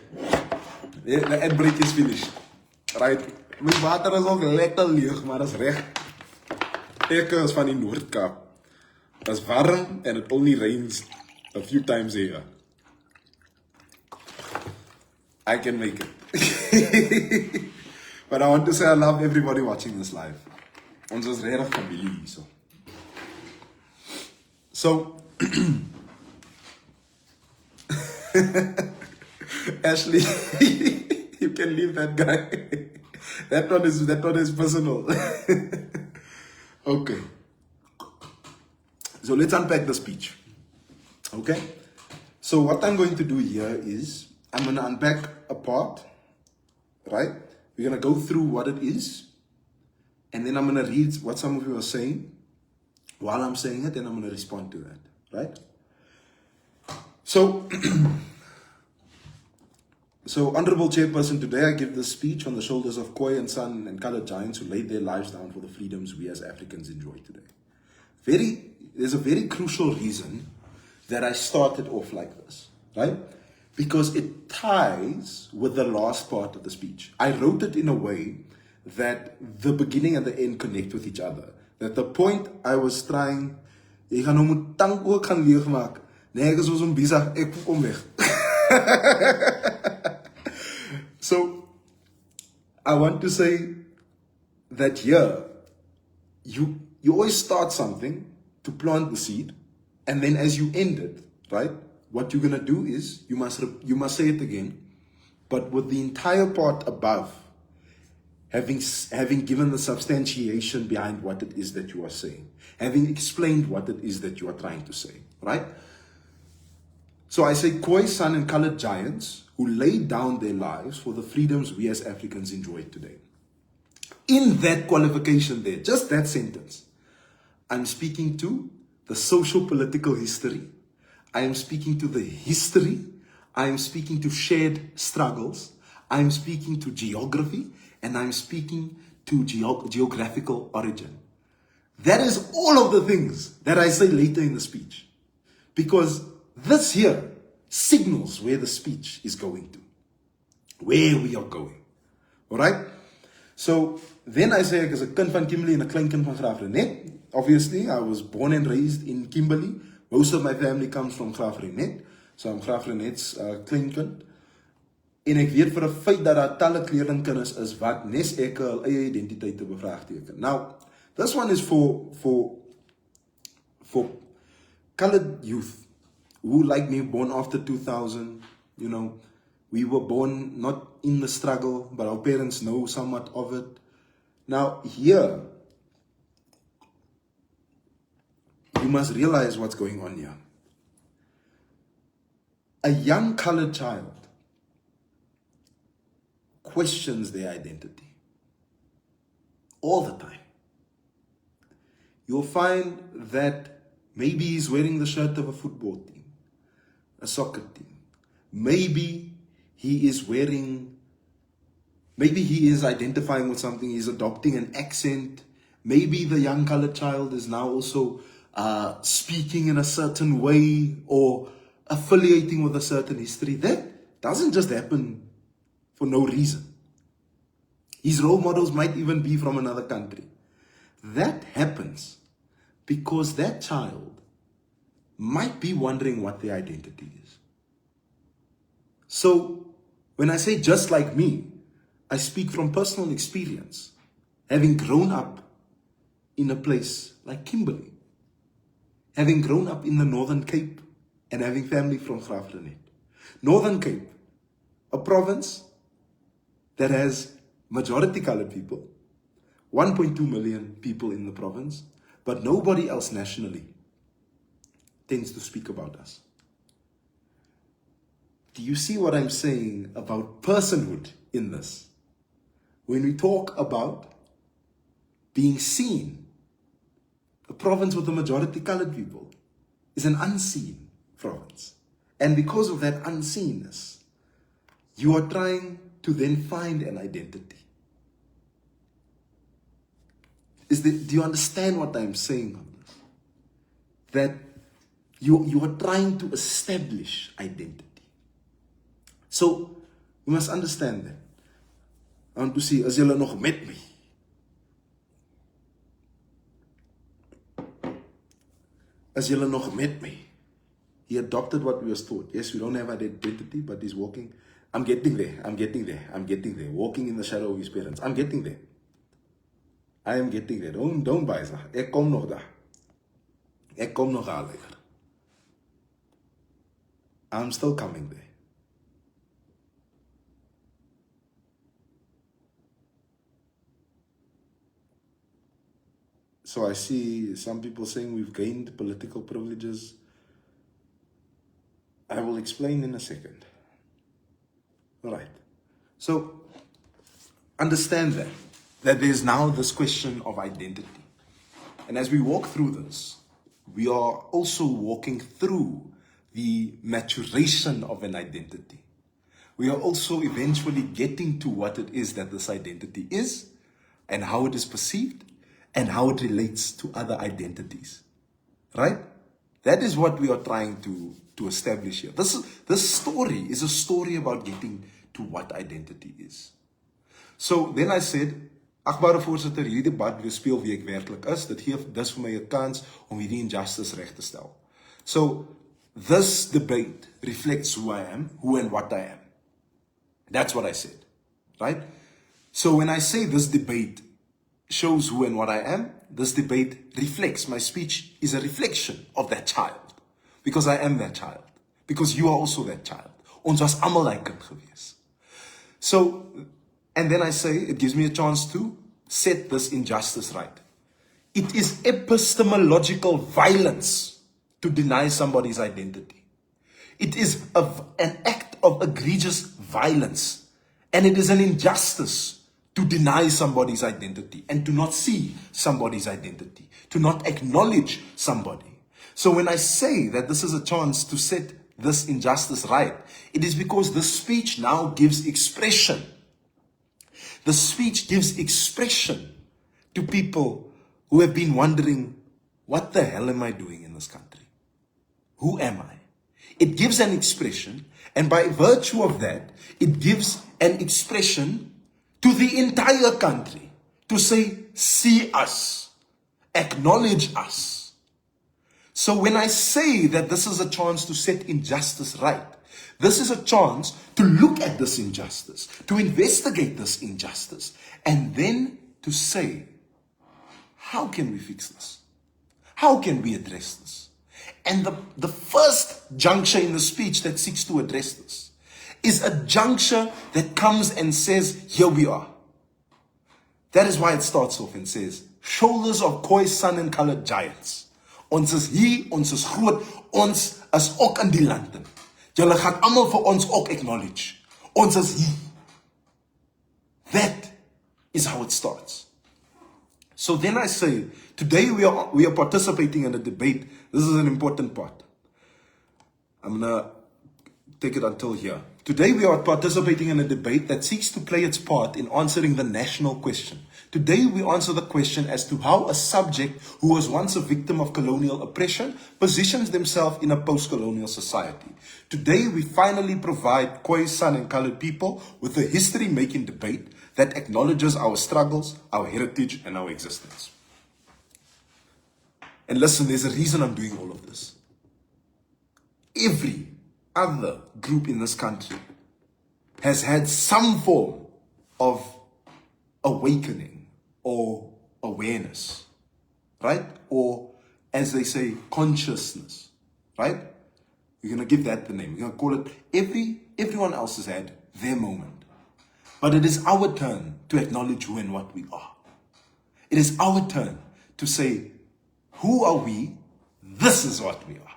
The ad break is finished. Right. My water is ook lekker leeg, maar dat is reg. Ek is van die Noord-Kaap. Dat is warm and it only rains a few times a year. I can make it. But I want to say I love everybody watching this live. Ons is regtig familie hierso. So, Ashley, you can leave that guy. That one is personal. Okay. So let's unpack the speech. Okay. So what I'm going to do here is I'm going to unpack a part, right? We're going to go through what it is, and then I'm going to read what some of you are saying while I'm saying it, and I'm going to respond to that, right? So, Honorable Chairperson, today I give this speech on the shoulders of Khoi and San and colored giants who laid their lives down for the freedoms we as Africans enjoy today. There's a very crucial reason that I started off like this, right? Because it ties with the last part of the speech. I wrote it in a way that the beginning and the end connect with each other. That the point I was trying, jy gaan nou moet tank ook gaan leegmaak. Nee, ek is ons besig, ek kom weg. So, I want to say that here, you always start something to plant the seed, and then as you end it, right, what you're going to do is, you must say it again, but with the entire part above, having given the substantiation behind what it is that you are saying, having explained what it is that you are trying to say, right? So I say, Khoi, San, and colored giants who laid down their lives for the freedoms we as Africans enjoy today. In that qualification there, just that sentence, I'm speaking to the social-political history. I am speaking to the history. I am speaking to shared struggles. I am speaking to geography. And I'm speaking to geographical origin. That is all of the things that I say later in the speech. Because this here signals where the speech is going to. Where we are going. Alright? So, then I say, ek is 'n kind van Kimberley en 'n klein kind van Graaf Reinet. Obviously, I was born and raised in Kimberley. Most of my family comes from Graaf Reinet. So, I'm Graaf Reinet's klein kind. En ek weet vir 'n feit dat daar talle kleerlingkinders is wat nes ek hul eie identiteit te bevraagteken. Now, this one is for colored youth who, like me, born after 2000, you know, we were born not in the struggle, but our parents know somewhat of it. Now, here, you must realize what's going on here. A young colored child questions their identity all the time. You'll find that Maybe he's wearing the shirt of a football team, a soccer team. Maybe he is identifying with something, he's adopting an accent. Maybe the young colored child is now also speaking in a certain way or affiliating with a certain history. That doesn't just happen for no reason. His role models might even be from another country. That happens because that child might be wondering what their identity is. So when I say just like me, I speak from personal experience, having grown up in a place like Kimberley, having grown up in the Northern Cape and having family from Graafrenet. Northern Cape, a province that has majority colored people, 1.2 million people in the province, but nobody else nationally tends to speak about us. Do you see what I'm saying about personhood in this? When we talk about being seen, a province with a majority colored people is an unseen province. And because of that unseenness, you are trying to then find an identity. Do you understand what I'm saying on this? That you are trying to establish identity. So, we must understand that. I want to see, as julle nog met me? As julle nog met me? He adopted what we was taught. Yes, we don't have identity, but he's walking. I'm getting there. Walking in the shadow of his parents. I'm getting there. I am getting there. Don't buy it. Ek kom nog daar. Ek kom nog daar later. I'm still coming there. So I see some people saying we've gained political privileges. I will explain in a second. All right. So understand that there's now this question of identity. And as we walk through this, we are also walking through the maturation of an identity. We are also eventually getting to what it is that this identity is and how it is perceived and how it relates to other identities. Right? That is what we are trying to establish here. This story is a story about getting to what identity is. So then I said, agbare voorsitter, hierdie debat weerspieël wie ek werklik is. Dit gee dus vir my 'n kans om hierdie injustice reg te stel. So this debate reflects who I am, who and what I am. That's what I said, right? So when I say this debate shows who and what I am, this debate reflects, my speech is a reflection of that child. Because I am that child. Because you are also that child. Ons was almal like kind gewees. So, and then I say, it gives me a chance to set this injustice right. It is epistemological violence to deny somebody's identity. It is an act of egregious violence. And it is an injustice to deny somebody's identity and to not see somebody's identity, to not acknowledge somebody. So when I say that this is a chance to set this injustice right, it is because the speech now gives expression. The speech gives expression to people who have been wondering, what the hell am I doing in this country? Who am I? It gives an expression, and by virtue of that, it gives an expression to the entire country to say, see us, acknowledge us. So when I say that this is a chance to set injustice right, this is a chance to look at this injustice, to investigate this injustice, and then to say, how can we fix this? How can we address this? And the first juncture in the speech that seeks to address this is a juncture that comes and says, here we are. That is why it starts off and says, shoulders of Khoi, sun and colored giants. Ons is hier, ons is groot, ons is ook in die lande. Julle gaan almal vir ons ook acknowledge. Ons is hier. That is how it starts. So then I say, today we are participating in a debate. This is an important part. I'm going to take it until here. Today we are participating in a debate that seeks to play its part in answering the national question. Today we answer the question as to how a subject who was once a victim of colonial oppression positions themselves in a post-colonial society. Today we finally provide Khoi, San and colored people with a history-making debate that acknowledges our struggles, our heritage and our existence. And listen, there's a reason I'm doing all of this. Every other group in this country has had some form of awakening or awareness, right? Or as they say, consciousness, right? We're going to give that the name. We're going to call it, everyone else has had their moment. But it is our turn to acknowledge who and what we are. It is our turn to say, who are we? This is what we are.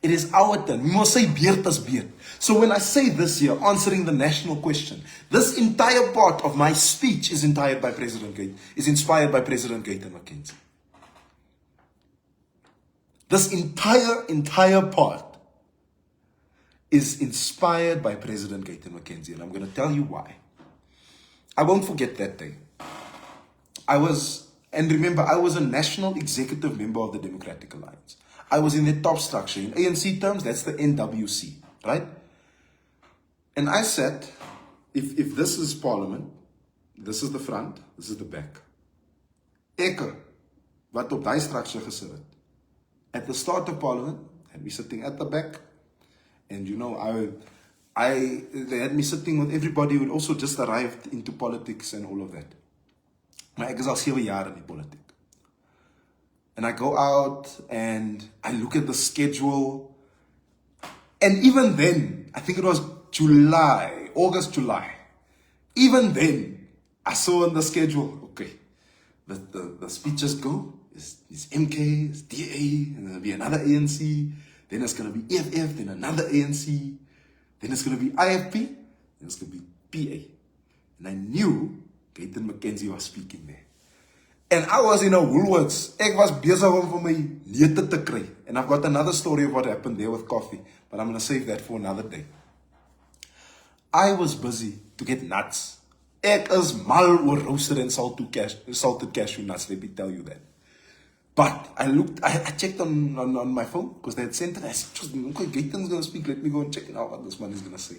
It is our turn. We must say beerd as beerd. So when I say this here, answering the national question, this entire part of my speech is inspired by President Gayton McKenzie. This entire part is inspired by President Gayton McKenzie, and I'm going to tell you why. I won't forget that day. Remember, I was a national executive member of the Democratic Alliance. I was in the top structure. In ANC terms, that's the NWC, right? And I said, if this is parliament, this is the front, this is the back. Ek, wat op die structure gesit het. At the start of parliament, had me sitting at the back. And you know, they had me sitting with everybody who had also just arrived into politics and all of that. Maar ek is al 7 jaar in die politiek. And I go out and I look at the schedule. And even then, I think it was August, July. Even then, I saw on the schedule, okay, the speeches go. It's MK, it's DA, and there'll be another ANC. Then it's going to be EFF, then another ANC. Then it's going to be IFP, then it's going to be PA. And I knew Gayton McKenzie was speaking there. And I was in a Woolworths. Ek was besig om vir my neute te kry. And I've got another story of what happened there with coffee. But I'm going to save that for another day. I was busy to get nuts. Ek is mal oor roasted and salted cashew nuts, let me tell you that. But I checked on my phone because they had sent it. I said, okay, Gayton's going to speak. Let me go and check it out what this man is going to say.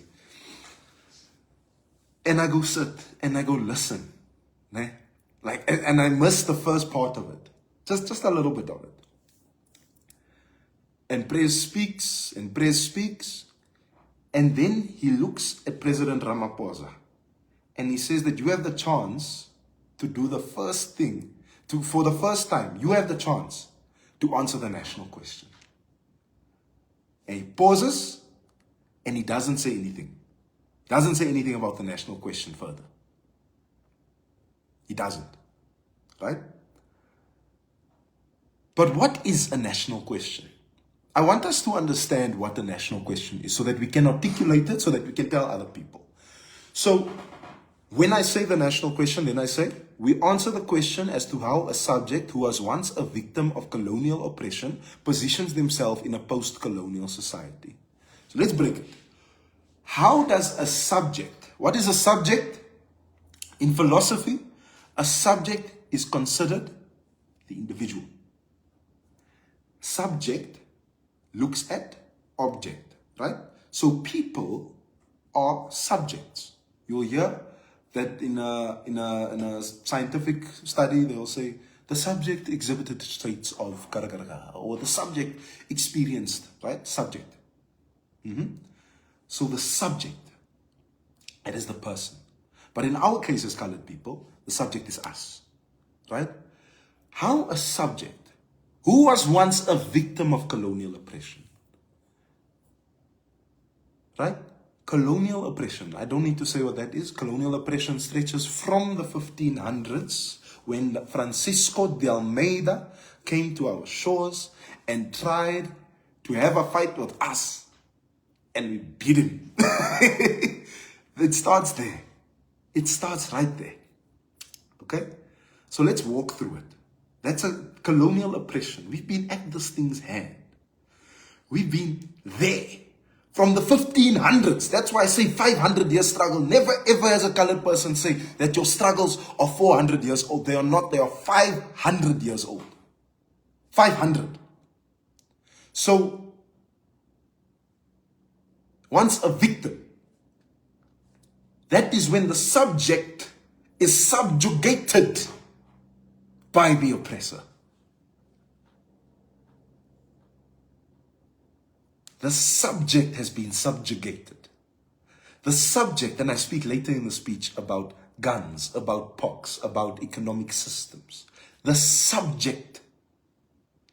And I go sit and I go listen. Ne? And I missed the first part of it. Just a little bit of it. And Pres speaks. And then he looks at President Ramaphosa. And he says that you have the chance to do the first thing. For the first time, you have the chance to answer the national question. And he pauses and he doesn't say anything. Doesn't say anything about the national question further. He doesn't. Right? But what is a national question? I want us to understand what a national question is so that we can articulate it, so that we can tell other people. So, when I say the national question, then I say, we answer the question as to how a subject who was once a victim of colonial oppression positions themselves in a post-colonial society. So let's break it. How does a subject, what is a subject? In philosophy, a subject is considered the individual. Subject looks at object, right? So people are subjects. You'll hear that in a scientific study, they'll say the subject exhibited traits of karagaraga, or the subject experienced, right? Subject. So the subject, it is the person. But in our case as colored people, the subject is us, right? How a subject who was once a victim of colonial oppression, right? Colonial oppression, I don't need to say what that is. Colonial oppression stretches from the 1500s when Francisco de Almeida came to our shores and tried to have a fight with us. And we beat him. It starts there. It starts right there. Okay? So let's walk through it. That's a colonial oppression. We've been at this thing's hand. We've been there from the 1500s. That's why I say 500-year struggle. Never ever has a colored person say that your struggles are 400 years old. They are not. They are 500 years old. 500. So, once a victim, that is when the subject is subjugated by the oppressor. The subject has been subjugated. The subject, and I speak later in the speech about guns, about pox, about economic systems. The subject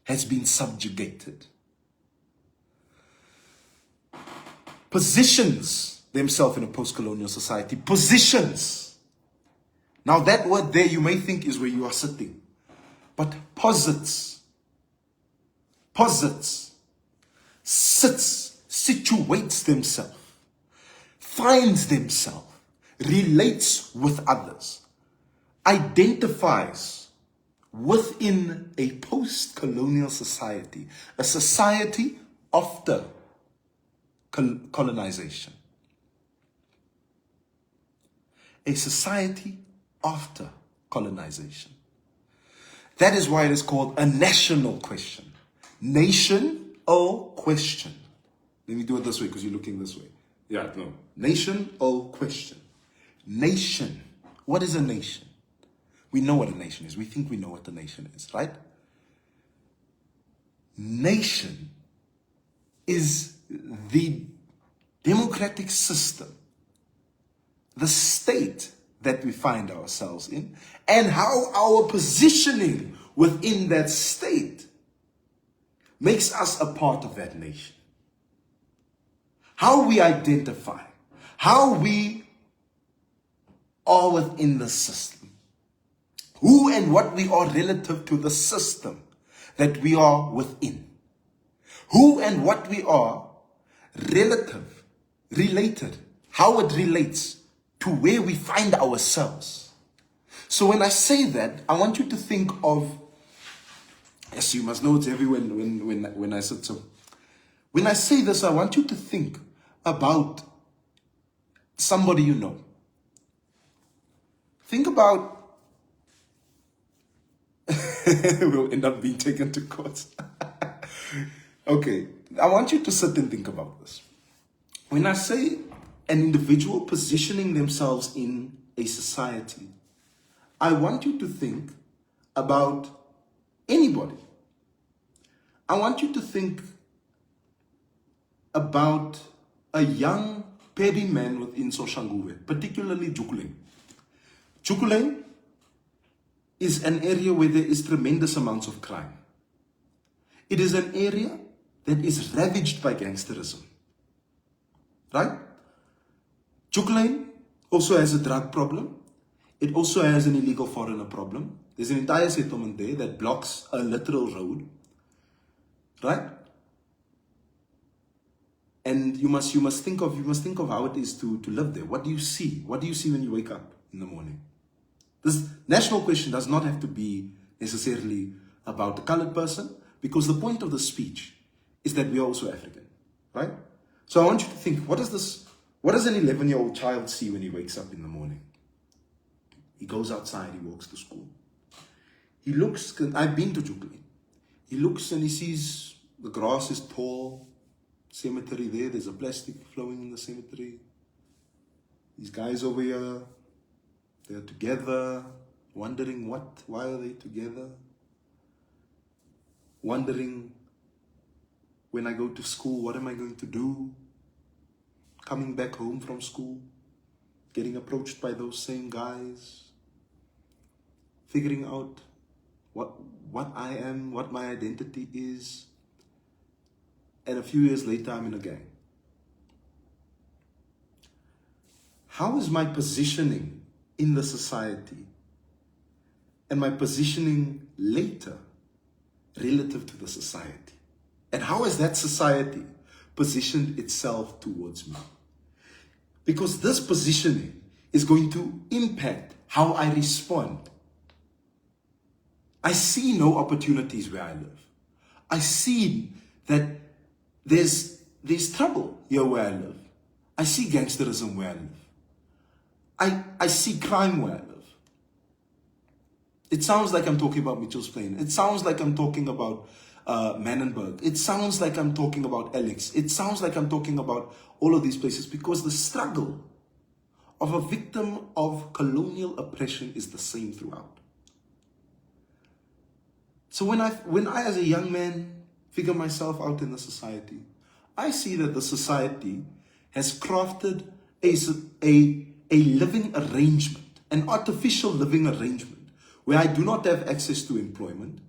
has been subjugated. Positions themselves in a post-colonial society. Positions. Now that word there you may think is where you are sitting. But posits. Posits. Sits. Situates themselves. Finds themselves. Relates with others. Identifies within a post-colonial society. A society after colonization. A society after colonization. That is why it is called a national question. Nation-o question. Let me do it this way because you're looking this way. Yeah, no. Nation-o question. Nation. What is a nation? We know what a nation is. We think we know what a nation is, right? Nation is the democratic system, the state that we find ourselves in, and how our positioning within that state makes us a part of that nation. How we identify, how we are within the system, who and what we are relative to the system that we are within, who and what we are related, how it relates to where we find ourselves. So when I say that, I want you to think of, yes, you must know it's everywhere when I said so. When I say this, I want you to think about somebody you know. Think about, we'll end up being taken to court. Okay, I want you to sit and think about this. When I say an individual positioning themselves in a society, I want you to think about anybody. I want you to think about a young petty man within Soshanguve, particularly Jukuleng. Jukuleng is an area where there is tremendous amounts of crime. It is an area that is ravaged by gangsterism. Right? Jukuleng also has a drug problem. It also has an illegal foreigner problem. There's an entire settlement there that blocks a literal road. Right? And you must think of how it is to live there. What do you see? What do you see when you wake up in the morning? This national question does not have to be necessarily about the colored person, because the point of the speech is that we are also African, right? So I want you to think, what does an 11-year-old child see when he wakes up in the morning? He goes outside, he walks to school. He looks, I've been to Jukuleng. He looks and he sees the grass is tall, cemetery there's a plastic flowing in the cemetery. These guys over here, they're together, wondering why are they together? Wondering, when I go to school, what am I going to do? Coming back home from school, getting approached by those same guys, figuring out what I am, what my identity is, and a few years later, I'm in a gang. How is my positioning in the society and my positioning later relative to the society? And how has that society positioned itself towards me? Because this positioning is going to impact how I respond I see no opportunities where I live. I see that there's trouble here where I live. I see gangsterism where I live. I see crime where I live. It sounds like I'm talking about Mitchell's Plain. It sounds like I'm talking about Mannenberg. It sounds like I'm talking about Alex. It sounds like I'm talking about all of these places, because the struggle of a victim of colonial oppression is the same throughout. So when I as a young man figure myself out in the society, I see that the society has crafted a living arrangement, an artificial living arrangement, where I do not have access to employment,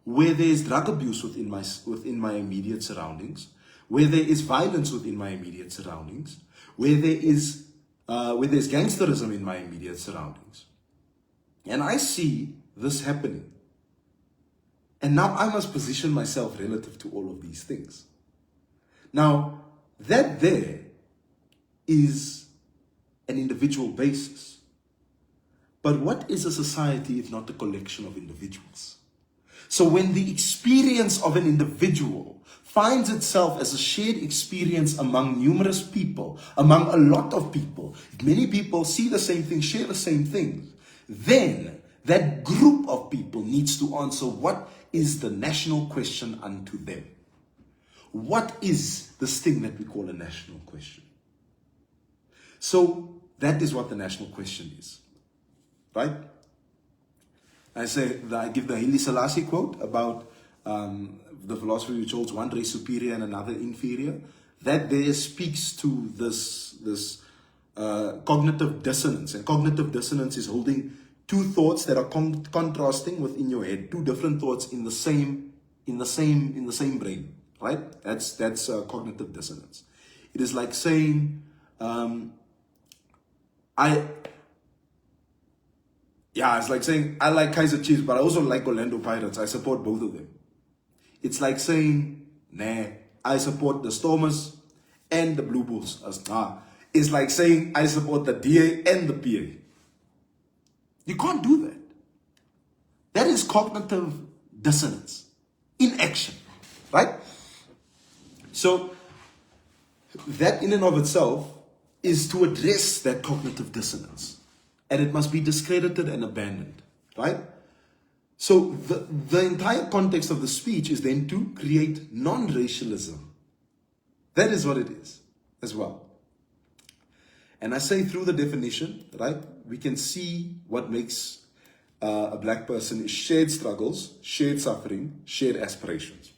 where there is drug abuse within my immediate surroundings, where there is violence within my immediate surroundings, where there's gangsterism in my immediate surroundings. And I see this happening. And now I must position myself relative to all of these things. Now, that there is an individual basis. But what is a society if not a collection of individuals? So when the experience of an individual finds itself as a shared experience among numerous people, among a lot of people, if many people see the same thing, share the same things, then that group of people needs to answer what is the national question unto them. What is this thing that we call a national question? So that is what the national question is. Right? I give the Haile Selassie quote about the philosophy which holds one race superior and another inferior. That there speaks to this cognitive dissonance. And cognitive dissonance is holding two thoughts that are contrasting within your head, two different thoughts in the same brain. Right? That's cognitive dissonance. It is like saying, it's like saying, I like Kaiser Chiefs, but I also like Orlando Pirates. I support both of them. It's like saying, I support the Stormers and the Blue Bulls. It's like saying, I support the DA and the PA. You can't do that. That is cognitive dissonance in action, right? So, that in and of itself is to address that cognitive dissonance. And it must be discredited and abandoned, right? So the entire context of the speech is then to create non-racialism. That is what it is as well. And I say through the definition, right, we can see what makes a black person is shared struggles, shared suffering, shared aspirations.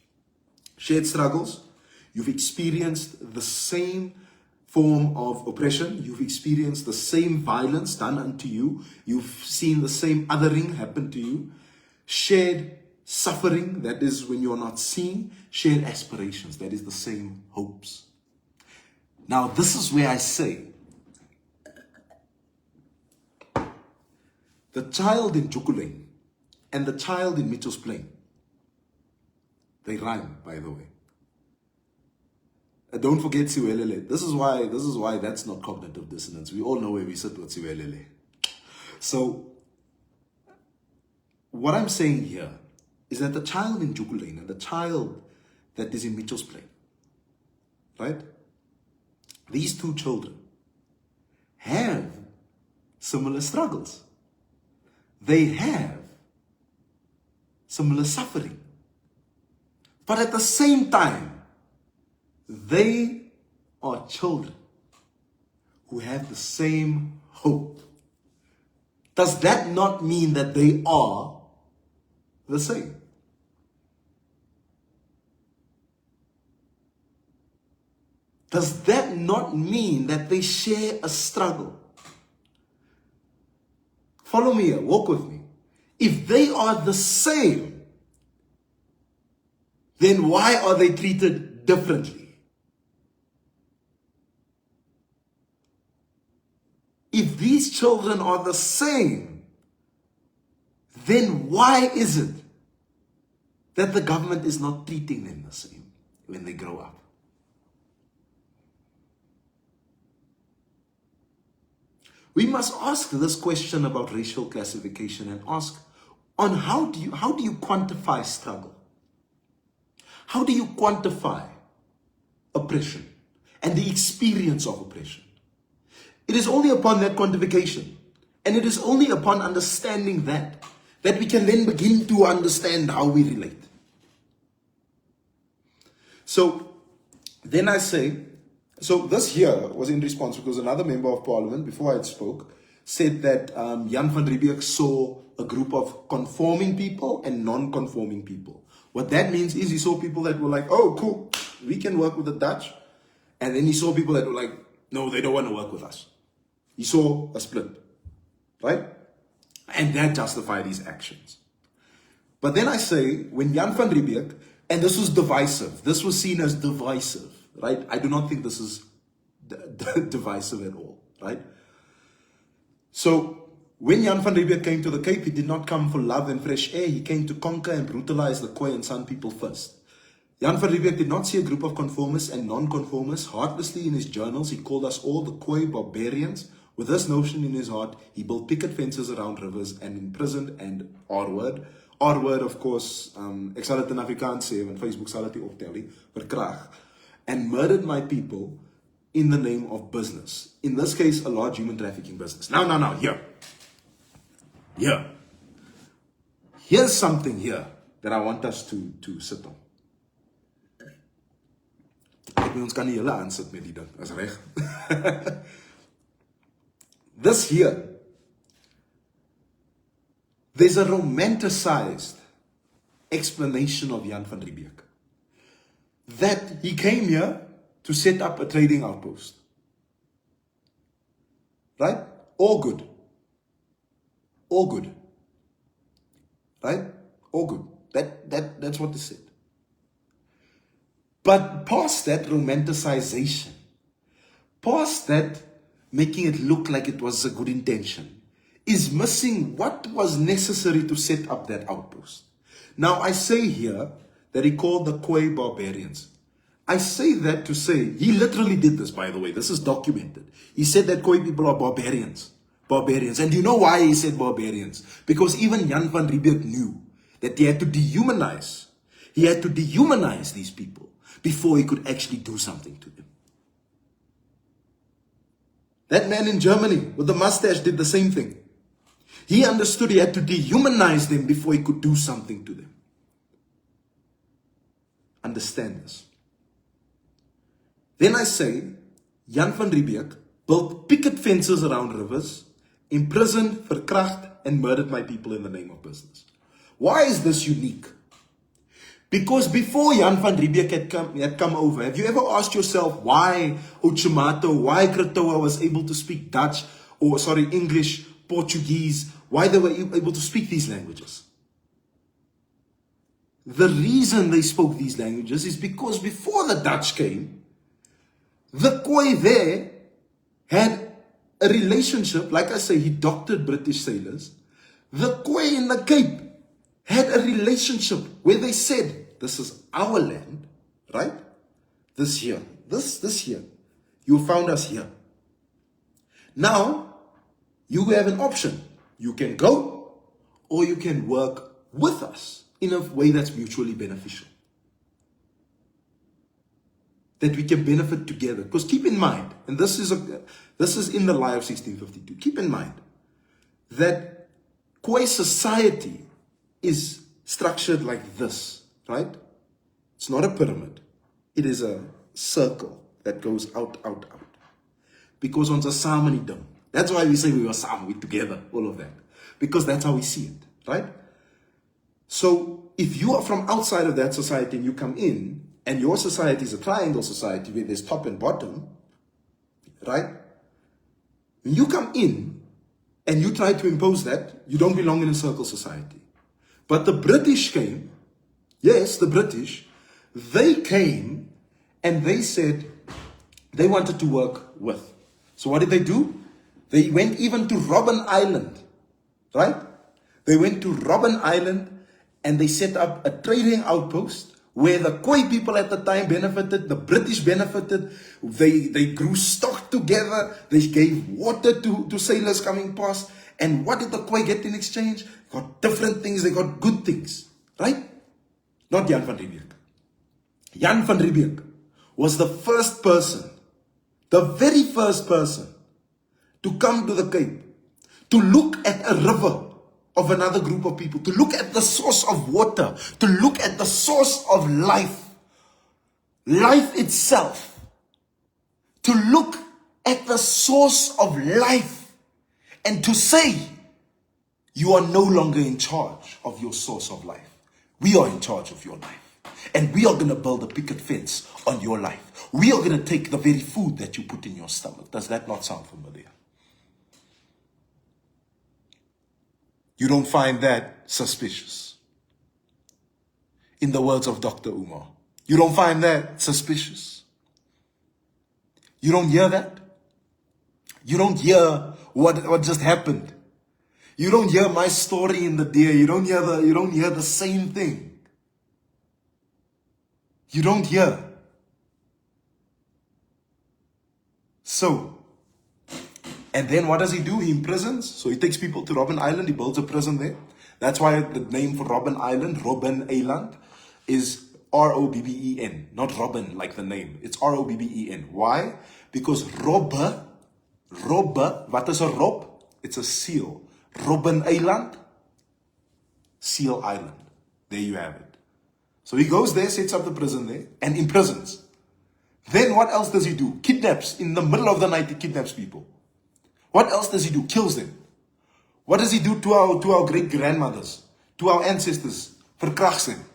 Shared struggles, you've experienced the same form of oppression, you've experienced the same violence done unto you, you've seen the same othering happen to you. Shared suffering, that is when you're not seen. Shared aspirations, that is the same hopes. Now this is where I say, the child in Jukulane and the child in Mitchell's Plain, they rhyme, by the way. Don't forget Siwelele. This is why that's not cognitive dissonance. We all know where we sit with Siwelele. So, what I'm saying here is that the child in Jukulane and the child that is in Mitchell's Plain, right? These two children have similar struggles. They have similar suffering. But at the same time, they are children who have the same hope. Does that not mean that they are the same? Does that not mean that they share a struggle? Follow me here, walk with me. If they are the same, then why are they treated differently? If these children are the same, then why is it that the government is not treating them the same when they grow up? We must ask this question about racial classification and ask, on how do you quantify struggle? How do you quantify oppression and the experience of oppression? It is only upon that quantification, and it is only upon understanding that we can then begin to understand how we relate. So then I say, so this here was in response because another member of parliament, before I had spoke, said that Jan van Riebeeck saw a group of conforming people and non-conforming people. What that means is he saw people that were like, oh, cool, we can work with the Dutch. And then he saw people that were like, no, they don't want to work with us. He saw a split, right? And that justified his actions. But then I say, when Jan van Riebeeck, and this was divisive, this was seen as divisive, right? I do not think this is divisive at all, right? So, when Jan van Riebeeck came to the Cape, he did not come for love and fresh air. He came to conquer and brutalize the Khoi and San people first. Jan van Riebeeck did not see a group of conformists and non-conformists. Heartlessly in his journals, he called us all the Khoi barbarians. With this notion in his heart, he built picket fences around rivers and imprisoned and R-word, of course, ek sal dit in Afrikaans sê, want Facebook sal dit nie optel nie, verkrag, and murdered my people in the name of business. In this case, a large human trafficking business. Now, here. Here's something here that I want us to sit on. Ek weet ons kan nie hele aansit met die ding, is reg. This here, there's a romanticized explanation of Jan van Riebeeck. That he came here to set up a trading outpost. Right? All good. All good. Right? All good. That's what they said. But past that romanticization, past that making it look like it was a good intention, is missing what was necessary to set up that outpost. Now, I say here that he called the Khoi barbarians. I say that to say, he literally did this, by the way. This is documented. He said that Khoi people are barbarians. Barbarians. And do you know why he said barbarians? Because even Jan van Riebeeck knew that he had to dehumanize. He had to dehumanize these people before he could actually do something to them. That man in Germany with the mustache did the same thing. He understood he had to dehumanize them before he could do something to them. Understand this. Then I say, Jan van Riebeeck built picket fences around rivers, imprisoned, verkracht, and murdered my people in the name of business. Why is this unique? Because before Jan van Riebeeck had come over, have you ever asked yourself why Ochemato, why Kratoa was able to speak Dutch, English, Portuguese, why they were able to speak these languages? The reason they spoke these languages is because before the Dutch came, the Khoi there had a relationship, like I say, he doctored British sailors. The Khoi in the Cape had a relationship where they said, this is our land, right? This here, this here. You found us here. Now, you have an option. You can go, or you can work with us in a way that's mutually beneficial. That we can benefit together. Because keep in mind, and this is in the lie of 1652, keep in mind that Khoi society is structured like this, right? It's not a pyramid. It is a circle that goes out. Because ons is saam in die ding. That's why we say we were saam, we together, all of that. Because that's how we see it, right? So if you are from outside of that society and you come in, and your society is a triangle society where there's top and bottom, right? When you come in and you try to impose that, you don't belong in a circle society. But the British came, yes, the British, they came and they said they wanted to work with. So what did they do? They went even to Robben Island, right? They went to Robben Island and they set up a trading outpost where the Khoi people at the time benefited, the British benefited, they grew stock together, they gave water to sailors coming past, And what did the Khoi get in exchange? They got different things, they got good things. Right? Not Jan van Riebeeck. Jan van Riebeeck was the first person, the very first person to come to the Cape, to look at a river of another group of people, to look at the source of water, to look at the source of life, life itself, to look at the source of life and to say, you are no longer in charge of your source of life. We are in charge of your life. And we are going to build a picket fence on your life. We are going to take the very food that you put in your stomach. Does that not sound familiar? You don't find that suspicious? In the words of Dr. Umar, you don't find that suspicious? You don't hear that? You don't hear what just happened? You don't hear my story in the deer. You don't hear the same thing. You don't hear. So, and then what does he do? He imprisons. So he takes people to Robben Island. He builds a prison there. That's why the name for Robben Island, Robben Eiland, is R-O-B-B-E-N. Not Robben like the name. It's R-O-B-B-E-N. Why? Because robbe, what is a rob? It's a seal. Robben Eiland, Seal Island. There you have it. So he goes there, sets up the prison there, and imprisons. Then what else does he do? Kidnaps. In the middle of the night, he kidnaps people. What else does he do? Kills them. What does he do to our great-grandmothers? To our ancestors? Verkrachts them.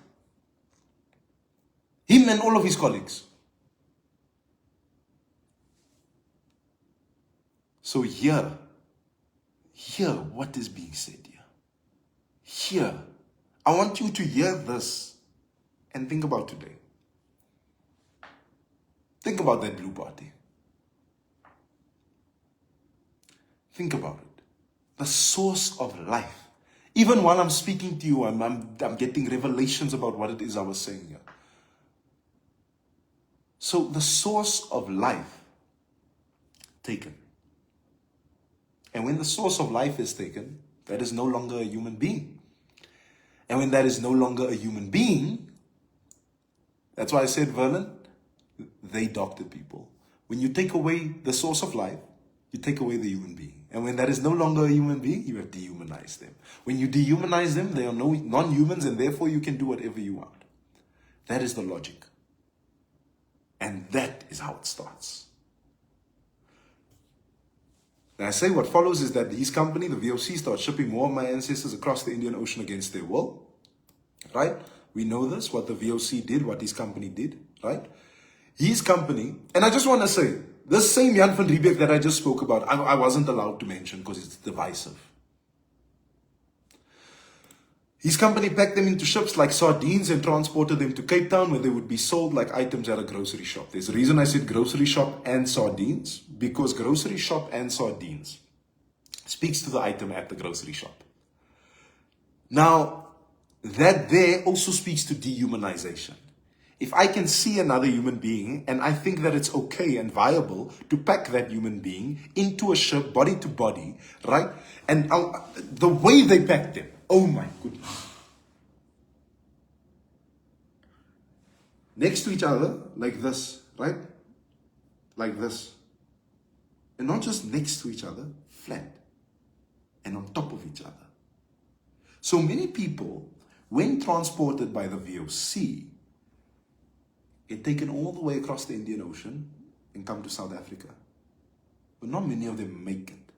Him and all of his colleagues. So hear what is being said here. Hear. I want you to hear this and think about today. Think about that blue party. Think about it. The source of life. Even while I'm speaking to you, I'm getting revelations about what it is I was saying here. So the source of life taken. And when the source of life is taken, that is no longer a human being. And when that is no longer a human being, that's why I said, Vernon, they doctored people. When you take away the source of life, you take away the human being. And when that is no longer a human being, you have dehumanized them. When you dehumanize them, they are non-humans, and therefore you can do whatever you want. That is the logic. And that is how it starts. And I say what follows is that his company, the VOC, starts shipping more of my ancestors across the Indian Ocean against their will. Right? We know this, what the VOC did, what his company did. Right? His company, and I just want to say, this same Jan van Riebeeck that I just spoke about, I wasn't allowed to mention because it's divisive. His company packed them into ships like sardines and transported them to Cape Town where they would be sold like items at a grocery shop. There's a reason I said grocery shop and sardines, because grocery shop and sardines speaks to the item at the grocery shop. Now, that there also speaks to dehumanization. If I can see another human being and I think that it's okay and viable to pack that human being into a ship, body to body, right? And the way they packed them, oh my goodness. Next to each other, like this, right? Like this. And not just next to each other, flat. And on top of each other. So many people, when transported by the VOC, get taken all the way across the Indian Ocean and come to South Africa. But not many of them make it.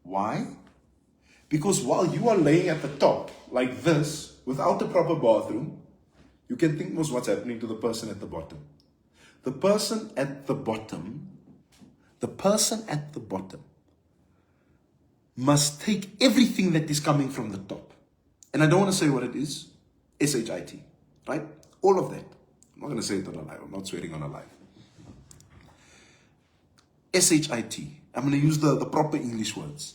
Why? Because while you are laying at the top, like this, without a proper bathroom, you can think most what's happening to the person at the bottom. The person at the bottom must take everything that is coming from the top. And I don't want to say what it is. S-H-I-T, right? All of that. I'm not going to say it on a live. I'm not swearing on a live. S-H-I-T. I'm going to use the proper English words.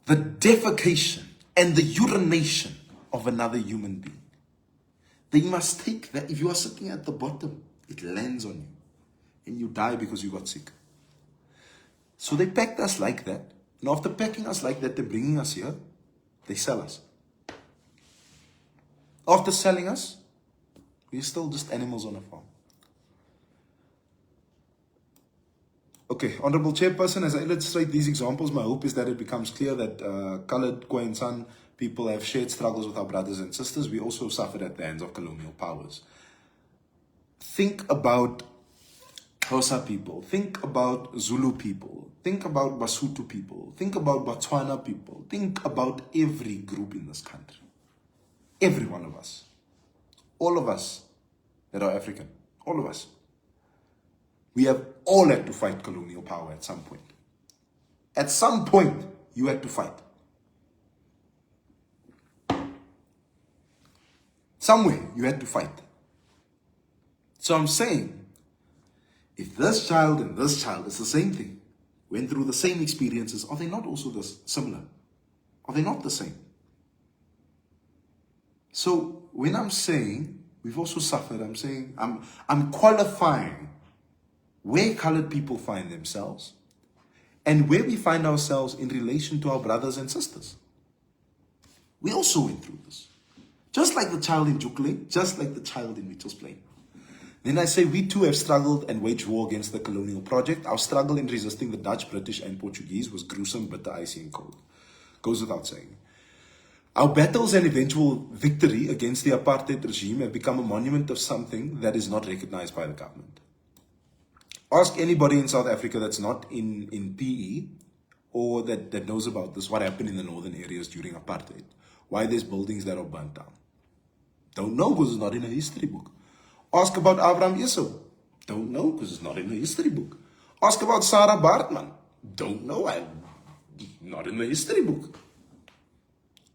The defecation and the urination of another human being. They must take that. If you are sitting at the bottom, it lands on you. And you die because you got sick. So they packed us like that. And after packing us like that, they're bringing us here, they sell us. After selling us, we're still just animals on a farm. Okay, Honorable Chairperson, as I illustrate these examples, my hope is that it becomes clear that colored, Khoi and San people have shared struggles with our brothers and sisters. We also suffered at the hands of colonial powers. Think about Xhosa people. Think about Zulu people. Think about Basotho people. Think about Botswana people. Think about every group in this country. Every one of us. All of us that are African. All of us. We have all had to fight colonial power at some point. At some point, you had to fight. Somewhere, you had to fight. So I'm saying, if this child and this child is the same thing, went through the same experiences, are they not also similar? Are they not the same? So when I'm saying we've also suffered, I'm saying I'm qualifying where colored people find themselves and where we find ourselves in relation to our brothers and sisters. We also went through this. Just like the child in Jukle, just like the child in Mitchell's Plain. Then I say we too have struggled and waged war against the colonial project. Our struggle in resisting the Dutch, British and Portuguese was gruesome, bitter, icy and cold. Goes without saying. Our battles and eventual victory against the apartheid regime have become a monument of something that is not recognized by the government. Ask anybody in South Africa that's not in PE or that knows about this, what happened in the northern areas during apartheid. Why there's buildings that are burnt down. Don't know because it's not in a history book. Ask about Abraham Yusuf. Don't know because it's not in the history book. Ask about Sarah Bartman. Don't know. Not in the history book.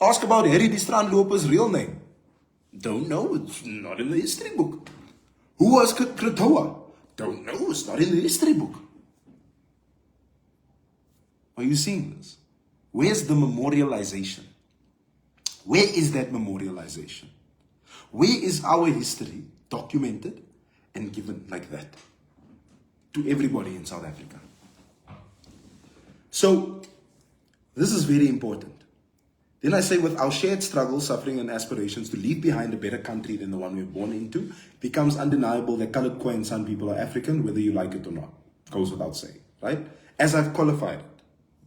Ask about Harry Distrand Loper's real name. Don't know. It's not in the history book. Who was Kritoa? Don't know. It's not in the history book. Are you seeing this? Where's the memorialization? Where is that memorialization? Where is our history documented and given like that to everybody in South Africa? So, this is very important. Then I say, with our shared struggles, suffering and aspirations to leave behind a better country than the one we're born into, it becomes undeniable that colored, Khoi and San people are African, whether you like it or not. Goes without saying, right? As I've qualified it.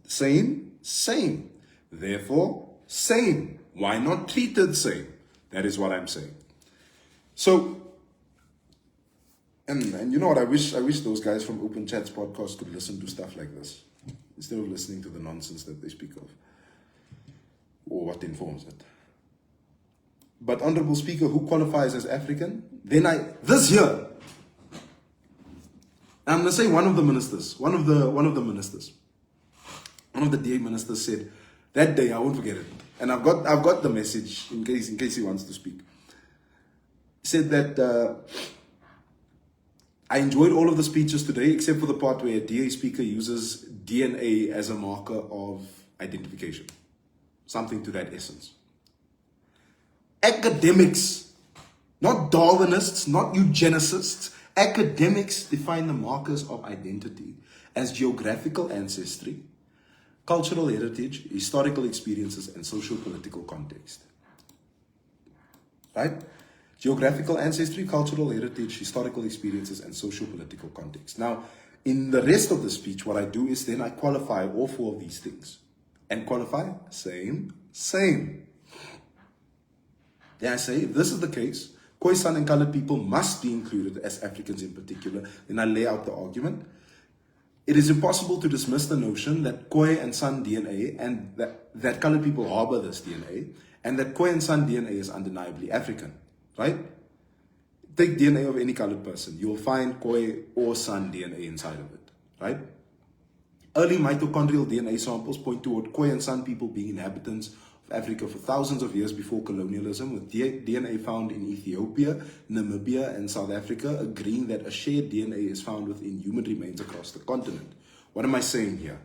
Same. Therefore, same. Why not treated same? That is what I'm saying. So, and you know what, I wish those guys from Open Chats podcast could listen to stuff like this, instead of listening to the nonsense that they speak of, or what informs it. But Honorable Speaker, who qualifies as African? Then this year, I'm going to say one of the DA ministers said, that day, I won't forget it. And I've got the message in case he wants to speak. He said that I enjoyed all of the speeches today, except for the part where a DA speaker uses DNA as a marker of identification. Something to that essence. Academics, not Darwinists, not eugenicists, academics define the markers of identity as geographical ancestry, cultural heritage, historical experiences, and social-political context. Right? Geographical ancestry, cultural heritage, historical experiences, and social-political context. Now, in the rest of the speech, what I do is then I qualify all four of these things. And qualify, same. Then I say, if this is the case, Khoi, San, and colored people must be included as Africans in particular. Then I lay out the argument. It is impossible to dismiss the notion that Khoi and San DNA and that colored people harbor this DNA and that Khoi and San DNA is undeniably African, right? Take DNA of any colored person. You will find Khoi or San DNA inside of it, right? Early mitochondrial DNA samples point toward Khoi and San people being inhabitants of Africa for thousands of years before colonialism, with DNA found in Ethiopia, Namibia, and South Africa, agreeing that a shared DNA is found within human remains across the continent. What am I saying here?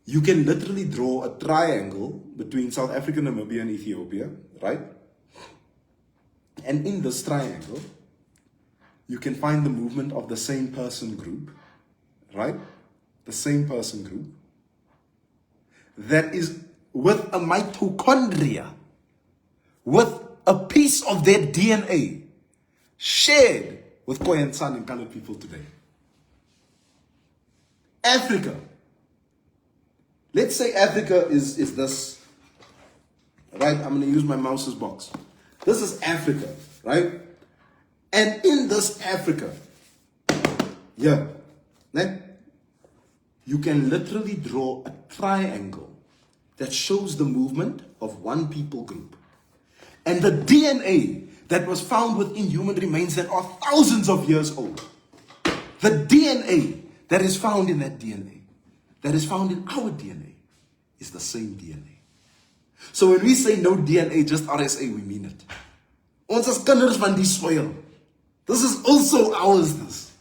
You can literally draw a triangle between South Africa, Namibia, and Ethiopia, right? And in this triangle, you can find the movement of the same person group, right? The same person group. that is with a mitochondria, with a piece of their DNA shared with Khoi and San and colored people today. Africa. Let's say Africa is this, right? I'm going to use my mouse's box. This is Africa, right? And in this Africa, yeah, you can literally draw a triangle that shows the movement of one people group. And the DNA that was found within human remains that are thousands of years old. The DNA that is found in that DNA, that is found in our DNA, is the same DNA. So when we say no DNA, just RSA, we mean it. Ons as kinders van die soil. This is also ours, this.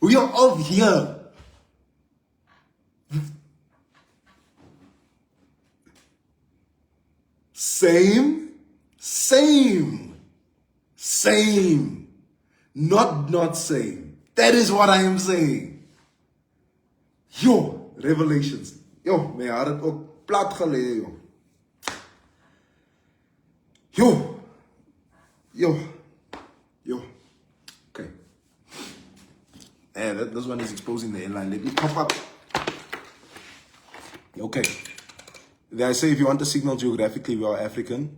We are all here. Same. Not same. That is what I am saying. Yo, Revelations. Yo, my hart het ook plat gelê, yo. Yo. Okay. And this one is exposing the airline. Let me pop up. Okay. I say if you want to signal geographically, we are African.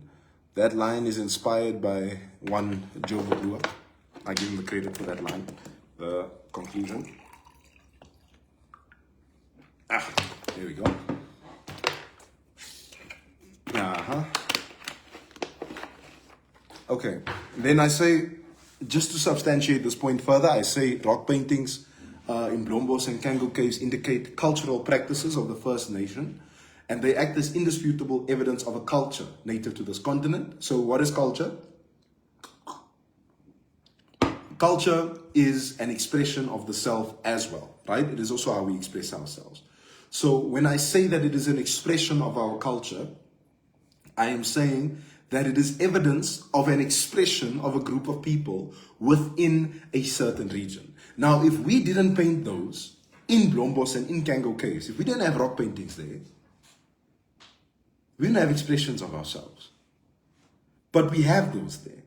That line is inspired by one Joe Blua. I give him the credit for that line. The conclusion. There we go. Okay. Then I say, just to substantiate this point further, I say rock paintings in Blombos and Kango caves indicate cultural practices of the First Nation, and they act as indisputable evidence of a culture native to this continent. So what is culture? Culture is an expression of the self as well, right? It is also how we express ourselves. So when I say that it is an expression of our culture, I am saying that it is evidence of an expression of a group of people within a certain region. Now, if we didn't paint those in Blombos and in Kango caves, if we didn't have rock paintings there, we didn't have expressions of ourselves. But we have those there.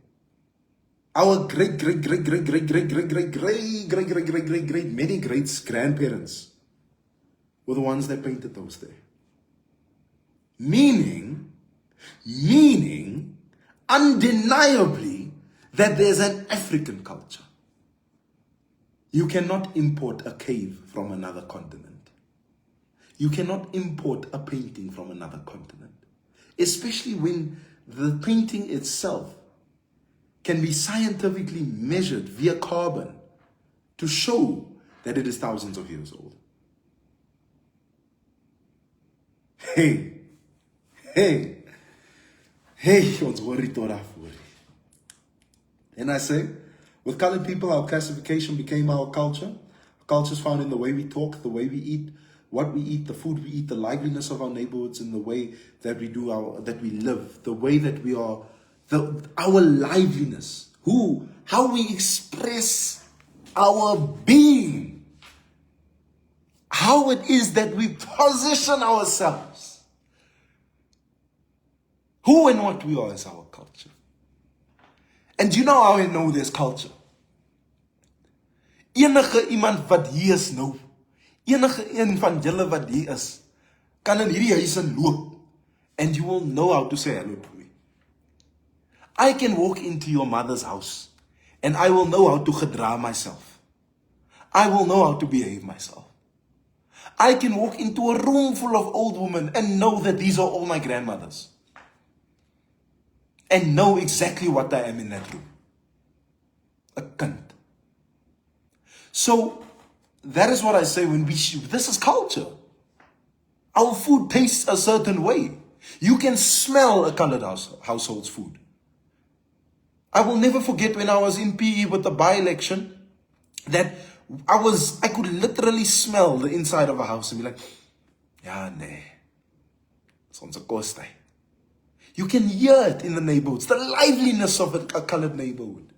Our great many greats grandparents were the ones that painted those there. Meaning undeniably that there's an African culture. You cannot import a cave from another continent. You cannot import a painting from another continent. Especially when the painting itself can be scientifically measured via carbon to show that it is thousands of years old. Hey, ons worry tot daarvoor. And I say, with colored people, our classification became our culture. Our culture is found in the way we talk, the way we eat, what we eat, the food we eat, the liveliness of our neighborhoods, and the way that we that we live, the way that we are, our liveliness, how we express our being, how it is that we position ourselves, who and what we are is our culture. And you know how I know there's culture? Enige iemand wat hier is nou, enige een van julle wat hier is, kan in hierdie huis loop, and you will know how to say hello to me. I can walk into your mother's house, and I will know how to gedra myself. I will know how to behave myself. I can walk into a room full of old women and know that these are all my grandmothers. And know exactly what I am in that room. A kind. So, that is what I say when this is culture. Our food tastes a certain way. You can smell a colored household's food. I will never forget when I was in PE with the by-election, that I could literally smell the inside of a house and be like, ja, nee, it's onze kostai. You can hear it in the neighborhoods, the liveliness of a colored neighborhood.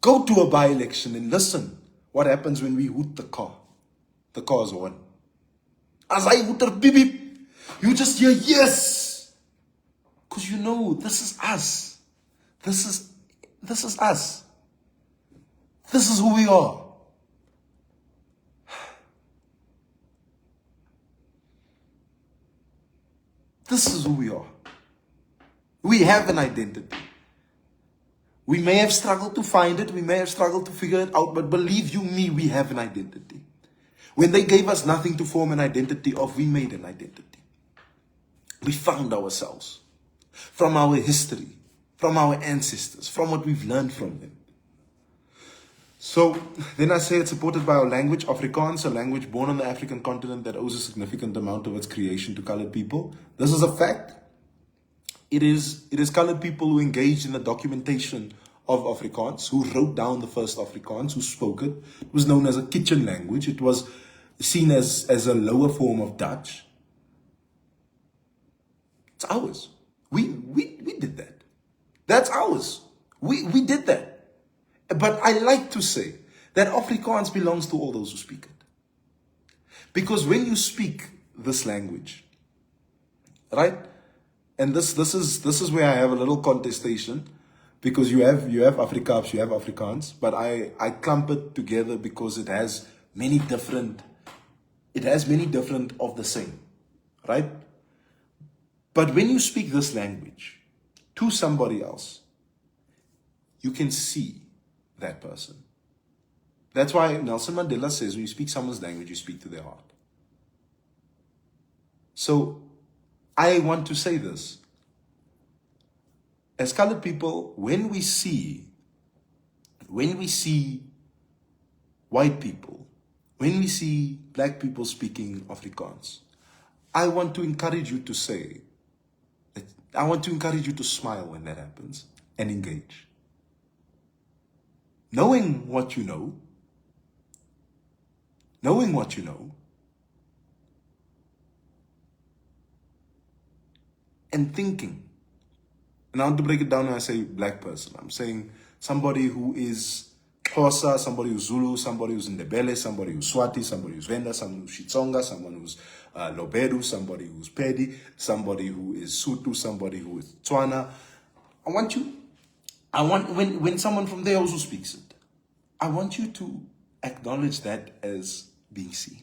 Go to a by-election and listen what happens when we hoot the car. The car's on. As I hoot beep beep, You just hear yes. Because you know, this is us. This is us. This is who we are. This is who we are. We have an identity. We may have struggled to find it. We may have struggled to figure it out. But believe you me, we have an identity. When they gave us nothing to form an identity of, we made an identity. We found ourselves from our history, from our ancestors, from what we've learned from them. So then I say it's supported by our language, Afrikaans, a language born on the African continent that owes a significant amount of its creation to colored people. This is a fact. It is colored people who engaged in the documentation of Afrikaans, who wrote down the first Afrikaans, who spoke it. It was known as a kitchen language. It was seen as a lower form of Dutch. It's ours. We did that. That's ours. We did that. But I like to say that Afrikaans belongs to all those who speak it. Because when you speak this language, right? And this is where I have a little contestation, because you have Afrikaans, you have Afrikaans, but I clump it together because it has many different of the same, right? But when you speak this language to somebody else, you can see that person. That's why Nelson Mandela says when you speak someone's language, you speak to their heart. So I want to say this. As colored people, when we see white people, when we see black people speaking Afrikaans, I want to encourage you to say, I want to encourage you to smile when that happens and engage. Knowing what you know, and thinking. And I want to break it down when I say black person. I'm saying somebody who is Xhosa, somebody who's Zulu, somebody who's Ndebele, somebody who's Swati, somebody who's Venda, someone who's Xitsonga, someone who's Lobedu, somebody who's Pedi, somebody who is Sutu, somebody who is Tswana. When someone from there also speaks it, I want you to acknowledge that as being seen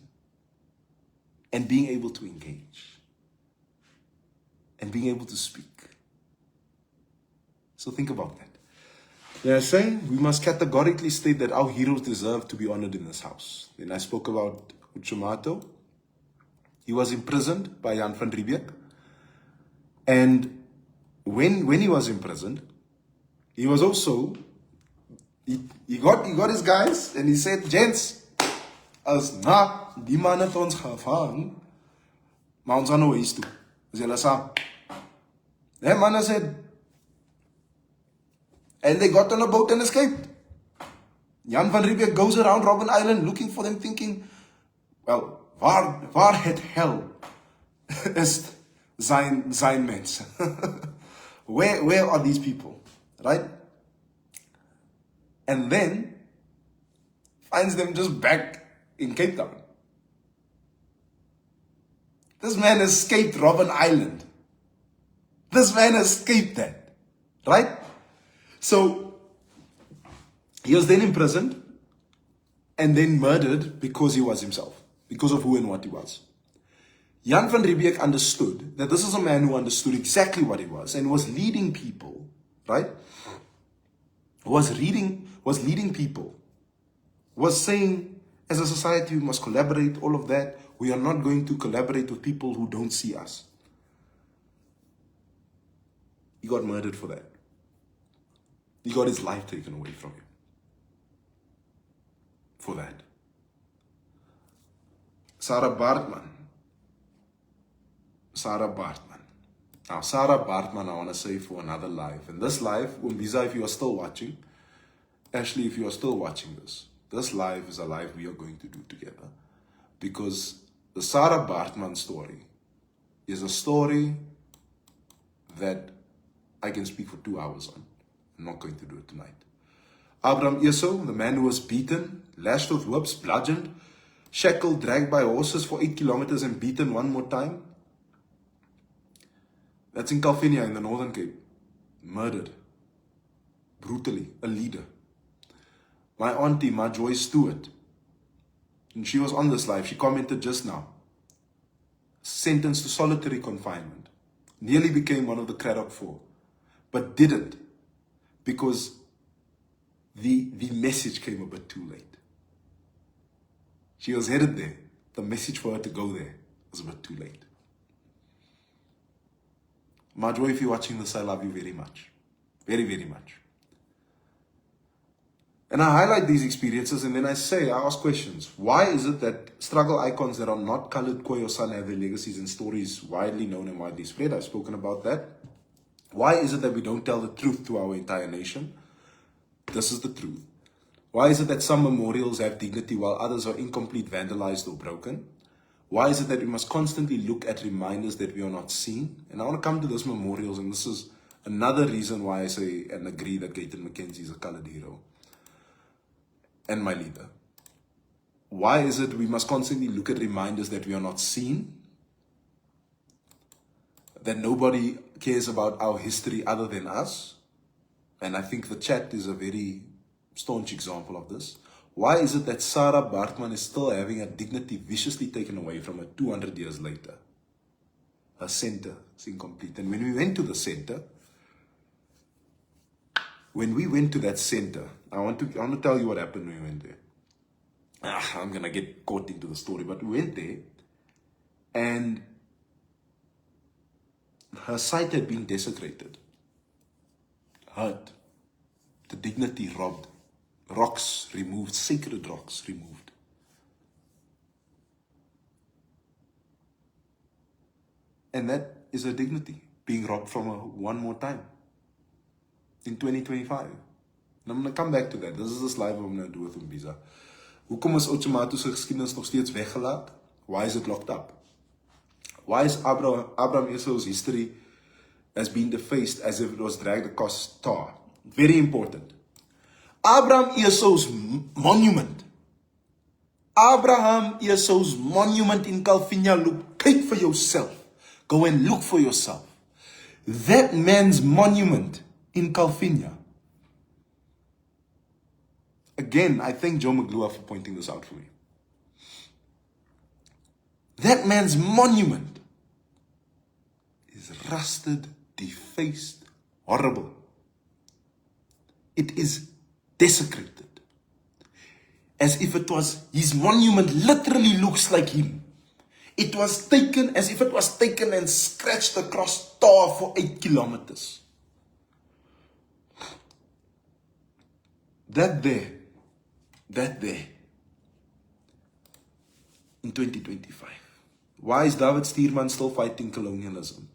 and being able to engage and being able to speak. So think about that. They're saying we must categorically state that our heroes deserve to be honored in this house. Then I spoke about Uchumato. He was imprisoned by Jan van Riebeeck. And when he was imprisoned, he was also, he got his guys and he said, gents, as na die man het ons gevang, maar ons gaan nou huis toe. Is julle saam? That man said, and they got on a boat and escaped. Jan van Riebeeck goes around Robben Island looking for them, thinking, well, waar het hel is zijn mensen? Where are these people? Right? And then finds them just back in Cape Town. This man escaped Robben Island. This man escaped that. Right? So, he was then imprisoned and then murdered because he was himself, because of who and what he was. Jan van Riebeeck understood that this is a man who understood exactly what he was and was leading people, right? Was leading people, was saying, as a society, we must collaborate, all of that. We are not going to collaborate with people who don't see us. He got murdered for that. He got his life taken away from him for that. Sarah Baartman. Now, Sarah Baartman, I want to say for another live. And this live, Umbiza, if you are still watching, Ashley, if you are still watching this live is a live we are going to do together. Because the Sarah Baartman story is a story that I can speak for 2 hours on. I'm not going to do it tonight. Abraham Eso, the man who was beaten, lashed with whips, bludgeoned, shackled, dragged by horses for 8 kilometers and beaten one more time. That's in Calvinia in the Northern Cape. Murdered. Brutally. A leader. My auntie, my Joy Stewart, and she was on this live, she commented just now. Sentenced to solitary confinement. Nearly became one of the Craddock Four. But didn't. Because the message came a bit too late. She was headed there. The message for her to go there was a bit too late. Marjorie, if you're watching this, I love you very much. Very, very much. And I highlight these experiences and then I ask questions. Why is it that struggle icons that are not colored Khoi or San have their legacies and stories widely known and widely spread? I've spoken about that. Why is it that we don't tell the truth to our entire nation? This is the truth. Why is it that some memorials have dignity while others are incomplete, vandalized, or broken? Why is it that we must constantly look at reminders that we are not seen? And I want to come to those memorials, and this is another reason why I say and agree that Gayton McKenzie is a colored hero and my leader. Why is it we must constantly look at reminders that we are not seen? That nobody cares about our history other than us? And I think the chat is a very staunch example of this. Why is it that Sarah Bartman is still having her dignity viciously taken away from her 200 years later? Her center is incomplete. And when we went to the center, I want to tell you what happened when we went there. I'm going to get caught into the story, but we went there and her site had been desecrated, hurt, the dignity robbed, rocks removed, sacred rocks removed. And that is her dignity being robbed from her one more time in 2025. And I'm going to come back to that. This is this live I'm going to do with Mbiza. Hoekom is Otjomato's geskiedenis nog steeds weggelaat? Why is it locked up? Why is Abraham Esau's history has been defaced as if it was dragged across tar? Very important. Abraham Esau's monument. Abraham Esau's monument in Calvinia. Look, kyk for yourself. Go and look for yourself. That man's monument in Calvinia. Again, I thank Joe McGlua for pointing this out for me. That man's monument is rusted, defaced, horrible. It is desecrated. As if it was, his monument literally looks like him. It was taken as if it was taken and scratched across tar for 8 kilometers. That there, in 2025. Why is David Stuurman still fighting colonialism?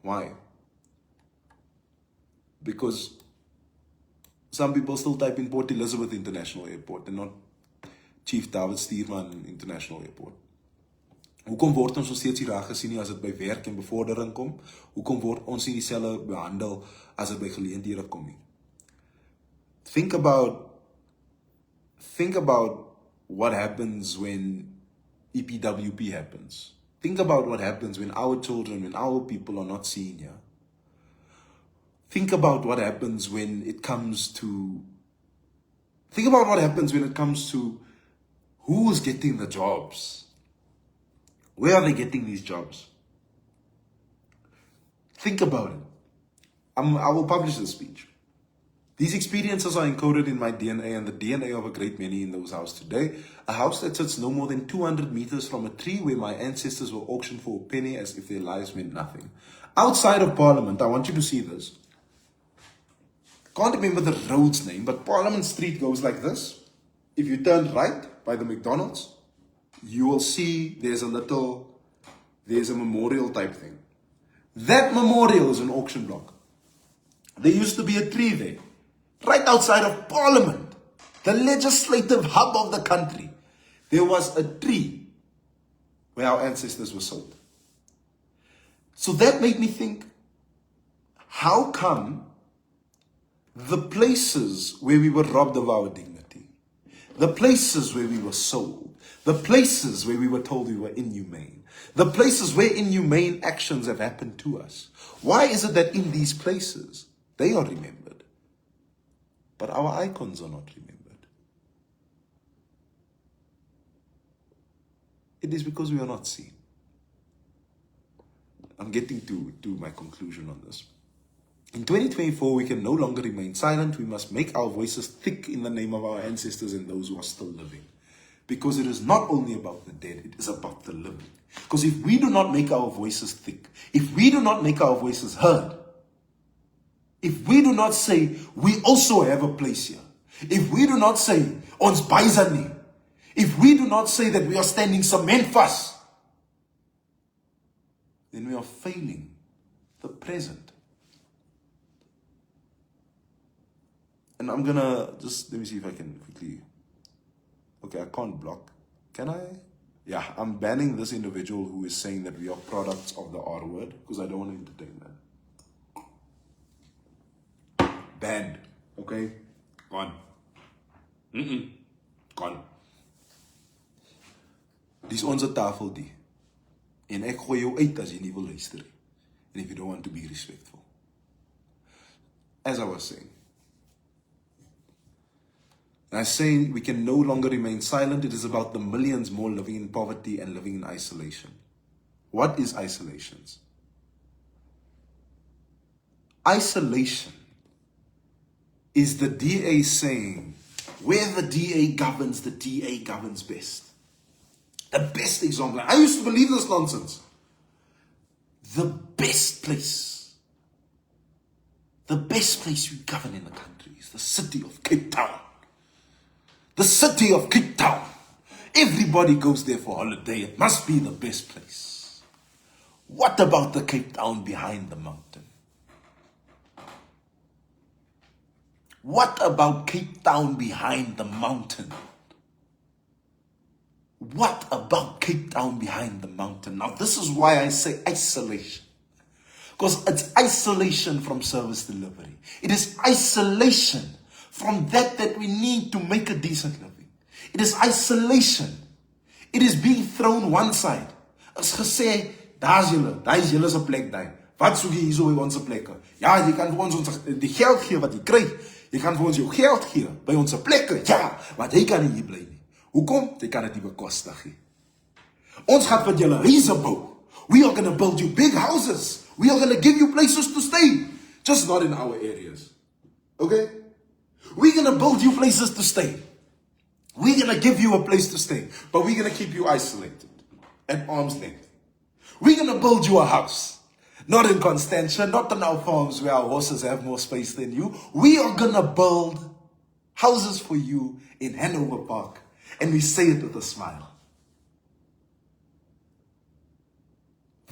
Why? Because some people still type in Port Elizabeth International Airport and not Chief David Stuurman International Airport. Hoekom word ons nog steeds hier raak gesien nie as dit by werk en bevordering kom? Hoekom word ons nie dieselfde behandel as dit by geleenthede kom nie? Think about what happens when EPWP happens. Think about what happens when our children, when our people are not seen here. Think about what happens when it comes to who's getting the jobs. Where are they getting these jobs? Think about it. I will publish this speech. These experiences are encoded in my DNA and the DNA of a great many in those houses today. A house that sits no more than 200 meters from a tree where my ancestors were auctioned for a penny as if their lives meant nothing. Outside of Parliament, I want you to see this. Can't remember the road's name, but Parliament Street goes like this. If you turn right by the McDonald's, you will see there's a memorial type thing. That memorial is an auction block. There used to be a tree there. Right outside of Parliament, the legislative hub of the country, there was a tree where our ancestors were sold. So that made me think, how come the places where we were robbed of our dignity, the places where we were sold, the places where we were told we were inhumane, The places where inhumane actions have happened to us. Why is it that in these places, they are remembered, but our icons are not remembered? It is because we are not seen. I'm getting to my conclusion on this. In 2024, we can no longer remain silent. We must make our voices thick in the name of our ancestors and those who are still living. Because it is not only about the dead, it is about the living. Because if we do not make our voices thick, if we do not make our voices heard, if we do not say, we also have a place here, if we do not say, ons baizani, if we do not say that we are standing cement fast, then we are failing the present. And I'm gonna just, let me see if I can quickly, okay, I can't block, can I? Yeah, I'm banning this individual who is saying that we are products of the R word, because I don't want to entertain that. Banned, okay? Gone. Gone. Dis onze tafel die. En ek gooi jou uit as jy nie wil luister nie. And if you don't want to be respectful. As I was saying. And I'm saying we can no longer remain silent. It is about the millions more living in poverty and living in isolation. What is isolation? Isolation is the DA saying, where the DA governs, the DA governs best. The best example. I used to believe this nonsense. The best place you govern in the country is the city of Cape Town. The city of Cape Town. Everybody goes there for holiday. It must be the best place. What about the Cape Town behind the mountain? What about Cape Town behind the mountain? What about Cape Town behind the mountain? Now, this is why I say isolation. Because it's isolation from service delivery. It is isolation from that we need to make a decent living. It is isolation. It is being thrown one side. As gesê, daar is julle se plek daar. Wat soek jy hierso by ons plekke? Ja, jy kan vir ons die geld gee wat jy kry. Jy kan vir ons jou geld gee by ons plekke. Ja, maar jy kan nie hier bly nie. Hoekom? Jy kan dit nie bekostig nie. Ons gaan vir julle huise bou. We are going to build you big houses. We are going to give you places to stay. Just not in our areas. Okay? We're going to build you places to stay. We're going to give you a place to stay. But we're going to keep you isolated. At arm's length. We're going to build you a house. Not in Constantia. Not on our farms where our horses have more space than you. We are going to build houses for you in Hanover Park. And we say it with a smile.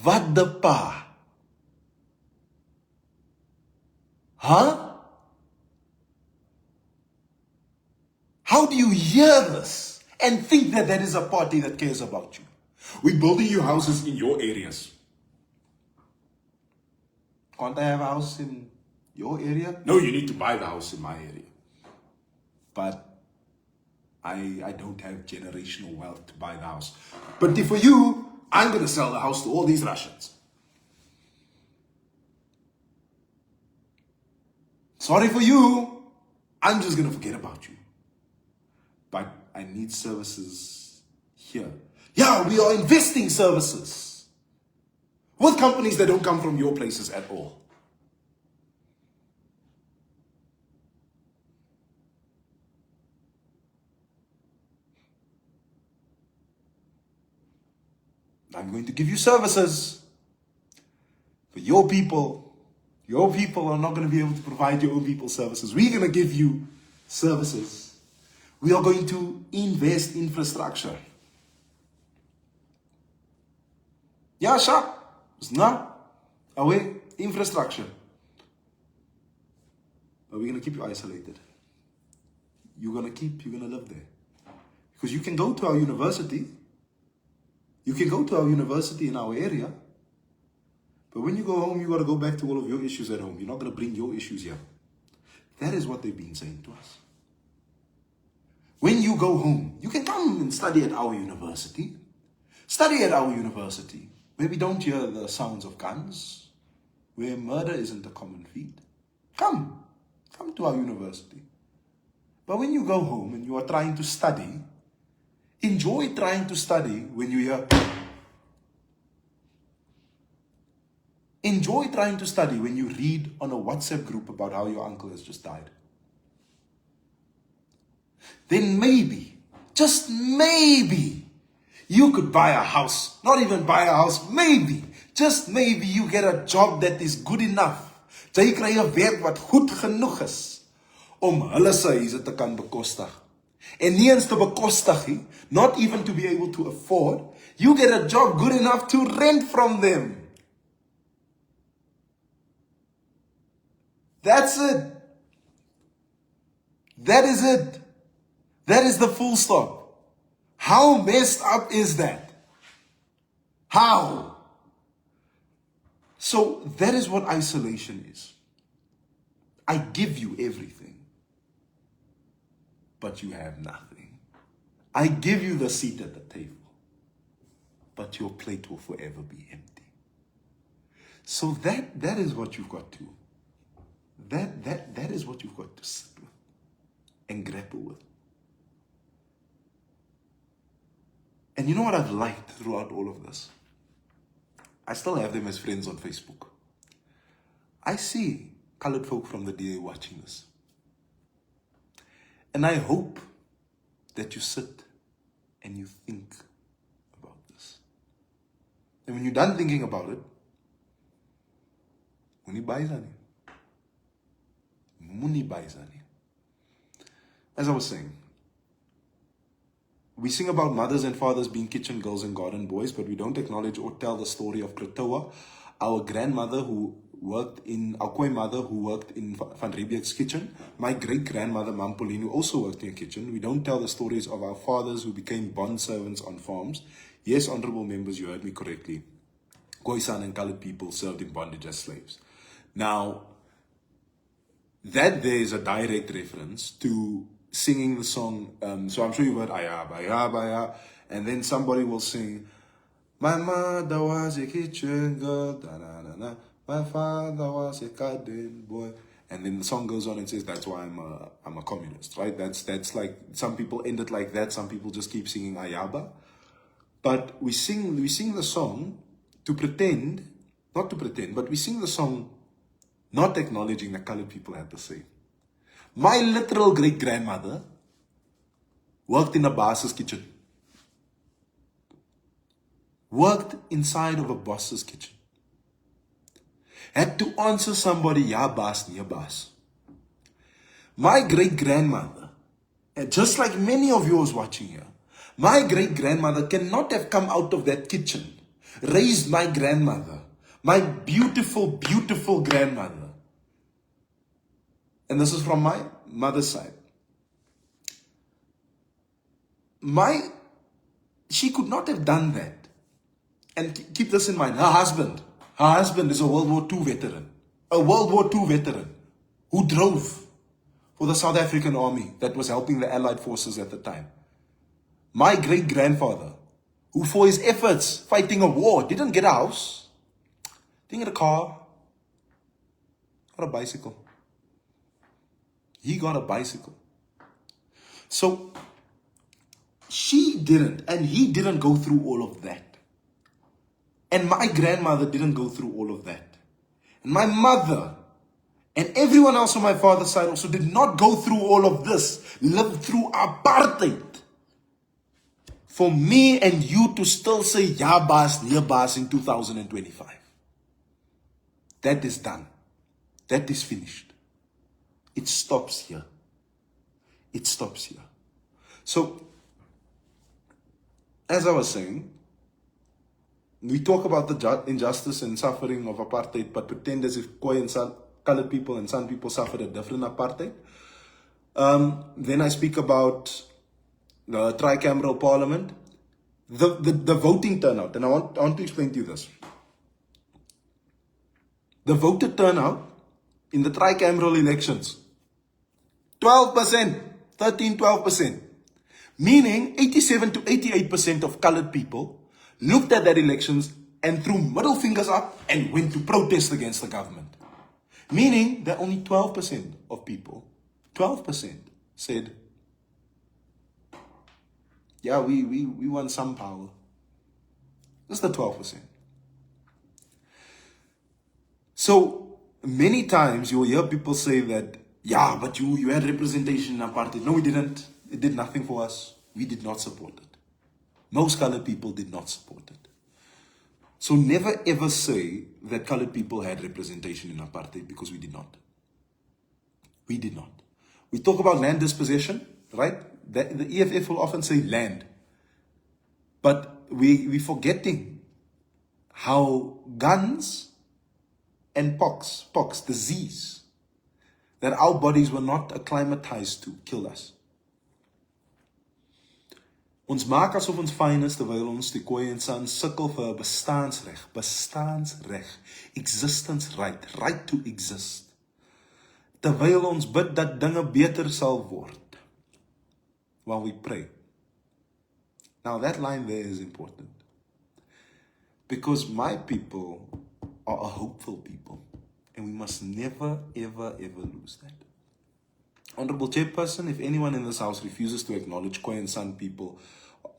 Wat de pa? Huh? How do you hear this and think that is a party that cares about you? We're building you houses in your areas. Can't I have a house in your area? No, you need to buy the house in my area. But I don't have generational wealth to buy the house. But for you, I'm going to sell the house to all these Russians. Sorry for you. I'm just going to forget about you. But I need services here. Yeah, we are investing services with companies that don't come from your places at all. I'm going to give you services for your people. Your people are not going to be able to provide your own people services. We're going to give you services. We are going to invest in infrastructure. Yeah, sure. It's not away infrastructure. But we're going to keep you isolated. You're going to live there. Because you can go to our university. You can go to our university in our area, but when you go home, you got to go back to all of your issues at home. You're not going to bring your issues here. That is what they've been saying to us. When you go home, you can come and study at our university. Study at our university, where we don't hear the sounds of guns, where murder isn't a common feat. Come to our university. But when you go home and you are trying to study, enjoy trying to study when you hear. Enjoy trying to study when you read on a WhatsApp group about how your uncle has just died. Then maybe, just maybe, you could buy a house. Not even buy a house, maybe, just maybe you get a job that is good enough. Jy kry 'n werk wat goed genoeg is om hulle se huise te kan bekostig. En nie eens te bekostig nie, not even to be able to afford, you get a job good enough to rent from them. That's it. That is it. That is the full stop. How messed up is that? How? So that is what isolation is. I give you everything, but you have nothing. I give you the seat at the table, but your plate will forever be empty. So that is what you've got to. That is what you've got to sit with and grapple with. And you know what I've liked throughout all of this? I still have them as friends on Facebook. I see colored folk from the DA watching this. And I hope that you sit and you think about this. And when you're done thinking about it, as I was saying, we sing about mothers and fathers being kitchen girls and garden boys, but we don't acknowledge or tell the story of Kritoa, our grandmother who worked in, our Khoi mother who worked in Van Riebeek's kitchen, my great-grandmother Mampolini who also worked in a kitchen. We don't tell the stories of our fathers who became bond servants on farms. Yes, honorable members, you heard me correctly. Khoisan and colored people served in bondage as slaves. Now, that there is a direct reference to singing the song, so I'm sure you've heard Ayaba, Ayaba, Ayaba, and then somebody will sing, my mother was a kitchen girl, da-na-na-na, my father was a garden boy, and then the song goes on and says, that's why I'm a communist, right? That's like, some people end it like that, some people just keep singing Ayaba, but we sing the song to pretend, not to pretend, but we sing the song not acknowledging that colored people had the same. My literal great-grandmother worked in a boss's kitchen. Worked inside of a boss's kitchen. Had to answer somebody, ja baas, nee baas. My great-grandmother, and just like many of yours watching here, my great-grandmother cannot have come out of that kitchen, raised my grandmother, my beautiful, beautiful grandmother. And this is from my mother's side. She could not have done that. And keep this in mind, her husband is a World War II veteran. A World War II veteran who drove for the South African army that was helping the Allied forces at the time. My great-grandfather, who for his efforts fighting a war, didn't get a house, didn't get a car, got a bicycle. He got a bicycle. So, she didn't, and he didn't go through all of that. And my grandmother didn't go through all of that. And my mother, and everyone else on my father's side also did not go through all of this, lived through apartheid. For me and you to still say, ja baas, nee baas in 2025. That is done. That is finished. It stops here. It stops here. So, as I was saying, we talk about the injustice and suffering of apartheid, but pretend as if Khoi and colored people and San people suffered a different apartheid. Then I speak about the tricameral parliament, the voting turnout, and I want to explain to you this. The voter turnout in the tricameral elections, 12%, 13, 12%. Meaning 87 to 88% of colored people looked at that elections and threw middle fingers up and went to protest against the government. Meaning that only 12% of people, 12% said, yeah, we want some power. Just the 12%. So many times you'll hear people say that, yeah, but you had representation in apartheid. No, we didn't. It did nothing for us. We did not support it. Most colored people did not support it. So never ever say that colored people had representation in apartheid, because we did not. We did not. We talk about land dispossession, right? The EFF will often say land. But we're forgetting how guns and pox, disease, that our bodies were not acclimatized to, kill us. Ons maak asof ons fyn is, terwyl ons die koei en san sukkel vir bestaansreg, existence right to exist. Terwyl ons bid dat dinge beter sal word, while we pray. Now that line there is important, because my people are a hopeful people, and we must never, ever, ever lose that. Honorable Chairperson, if anyone in this house refuses to acknowledge Khoi and San people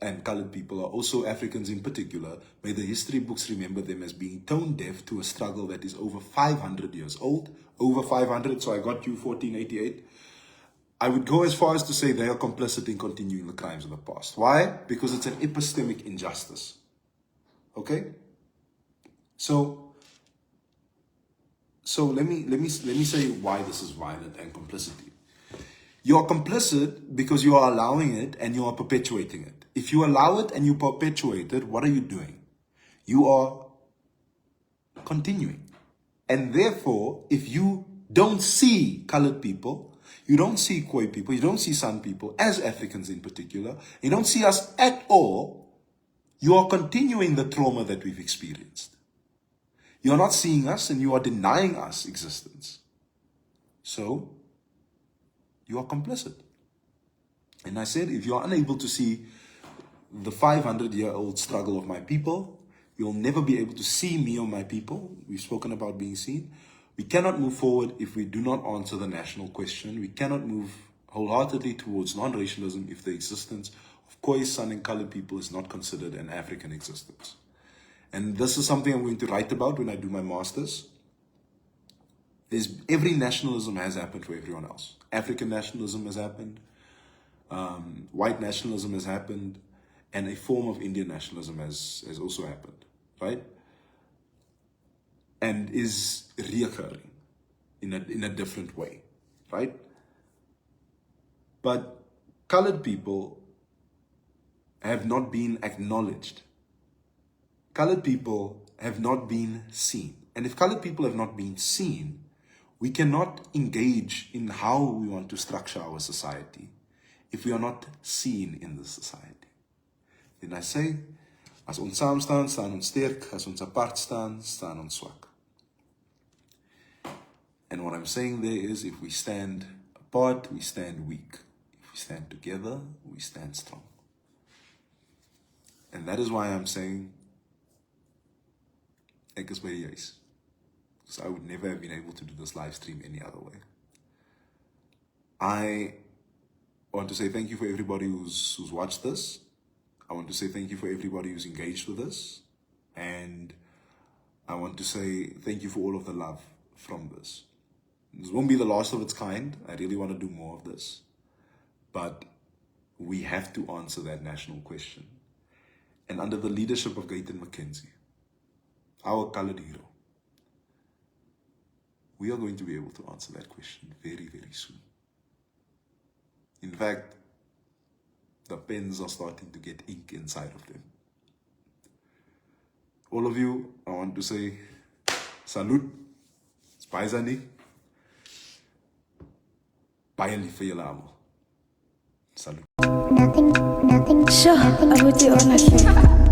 and colored people are also Africans in particular, may the history books remember them as being tone deaf to a struggle that is over 500 years old. Over 500, so I got you 1488. I would go as far as to say they are complicit in continuing the crimes of the past. Why? Because it's an epistemic injustice. Okay? So let me say why this is violent and complicity. You are complicit because you are allowing it and you are perpetuating it. If you allow it and you perpetuate it, what are you doing? You are continuing. And therefore, if you don't see colored people, you don't see Khoi people, you don't see San people, as Africans in particular, you don't see us at all, you are continuing the trauma that we've experienced. You are not seeing us and you are denying us existence. So, you are complicit. And I said, if you are unable to see the 500-year-old struggle of my people, you'll never be able to see me or my people. We've spoken about being seen. We cannot move forward if we do not answer the national question. We cannot move wholeheartedly towards non-racialism if the existence of Khoi, San, and colored people is not considered an African existence. And this is something I'm going to write about when I do my master's. Every nationalism has happened for everyone else. African nationalism has happened, white nationalism has happened, and a form of Indian nationalism has also happened, right? And is reoccurring in a different way, right? But colored people have not been acknowledged. Colored people have not been seen. And if colored people have not been seen, we cannot engage in how we want to structure our society if we are not seen in the society. Then I say, as ons saam staan, staan ons sterk. As ons apart staan, staan ons swak. And what I'm saying there is, if we stand apart, we stand weak. If we stand together, we stand strong. And that is why I'm saying, ek is by die huis. Because I would never have been able to do this live stream any other way. I want to say thank you for everybody who's watched this. I want to say thank you for everybody who's engaged with this. And I want to say thank you for all of the love from this. This won't be the last of its kind. I really want to do more of this. But we have to answer that national question. And under the leadership of Gayton McKenzie, our colored hero, we are going to be able to answer that question very, very soon. In fact, the pens are starting to get ink inside of them. All of you, I want to say, salute, Spaizani, baie lief vir julle almal. Salute. Nothing. Sure, I would do ownership.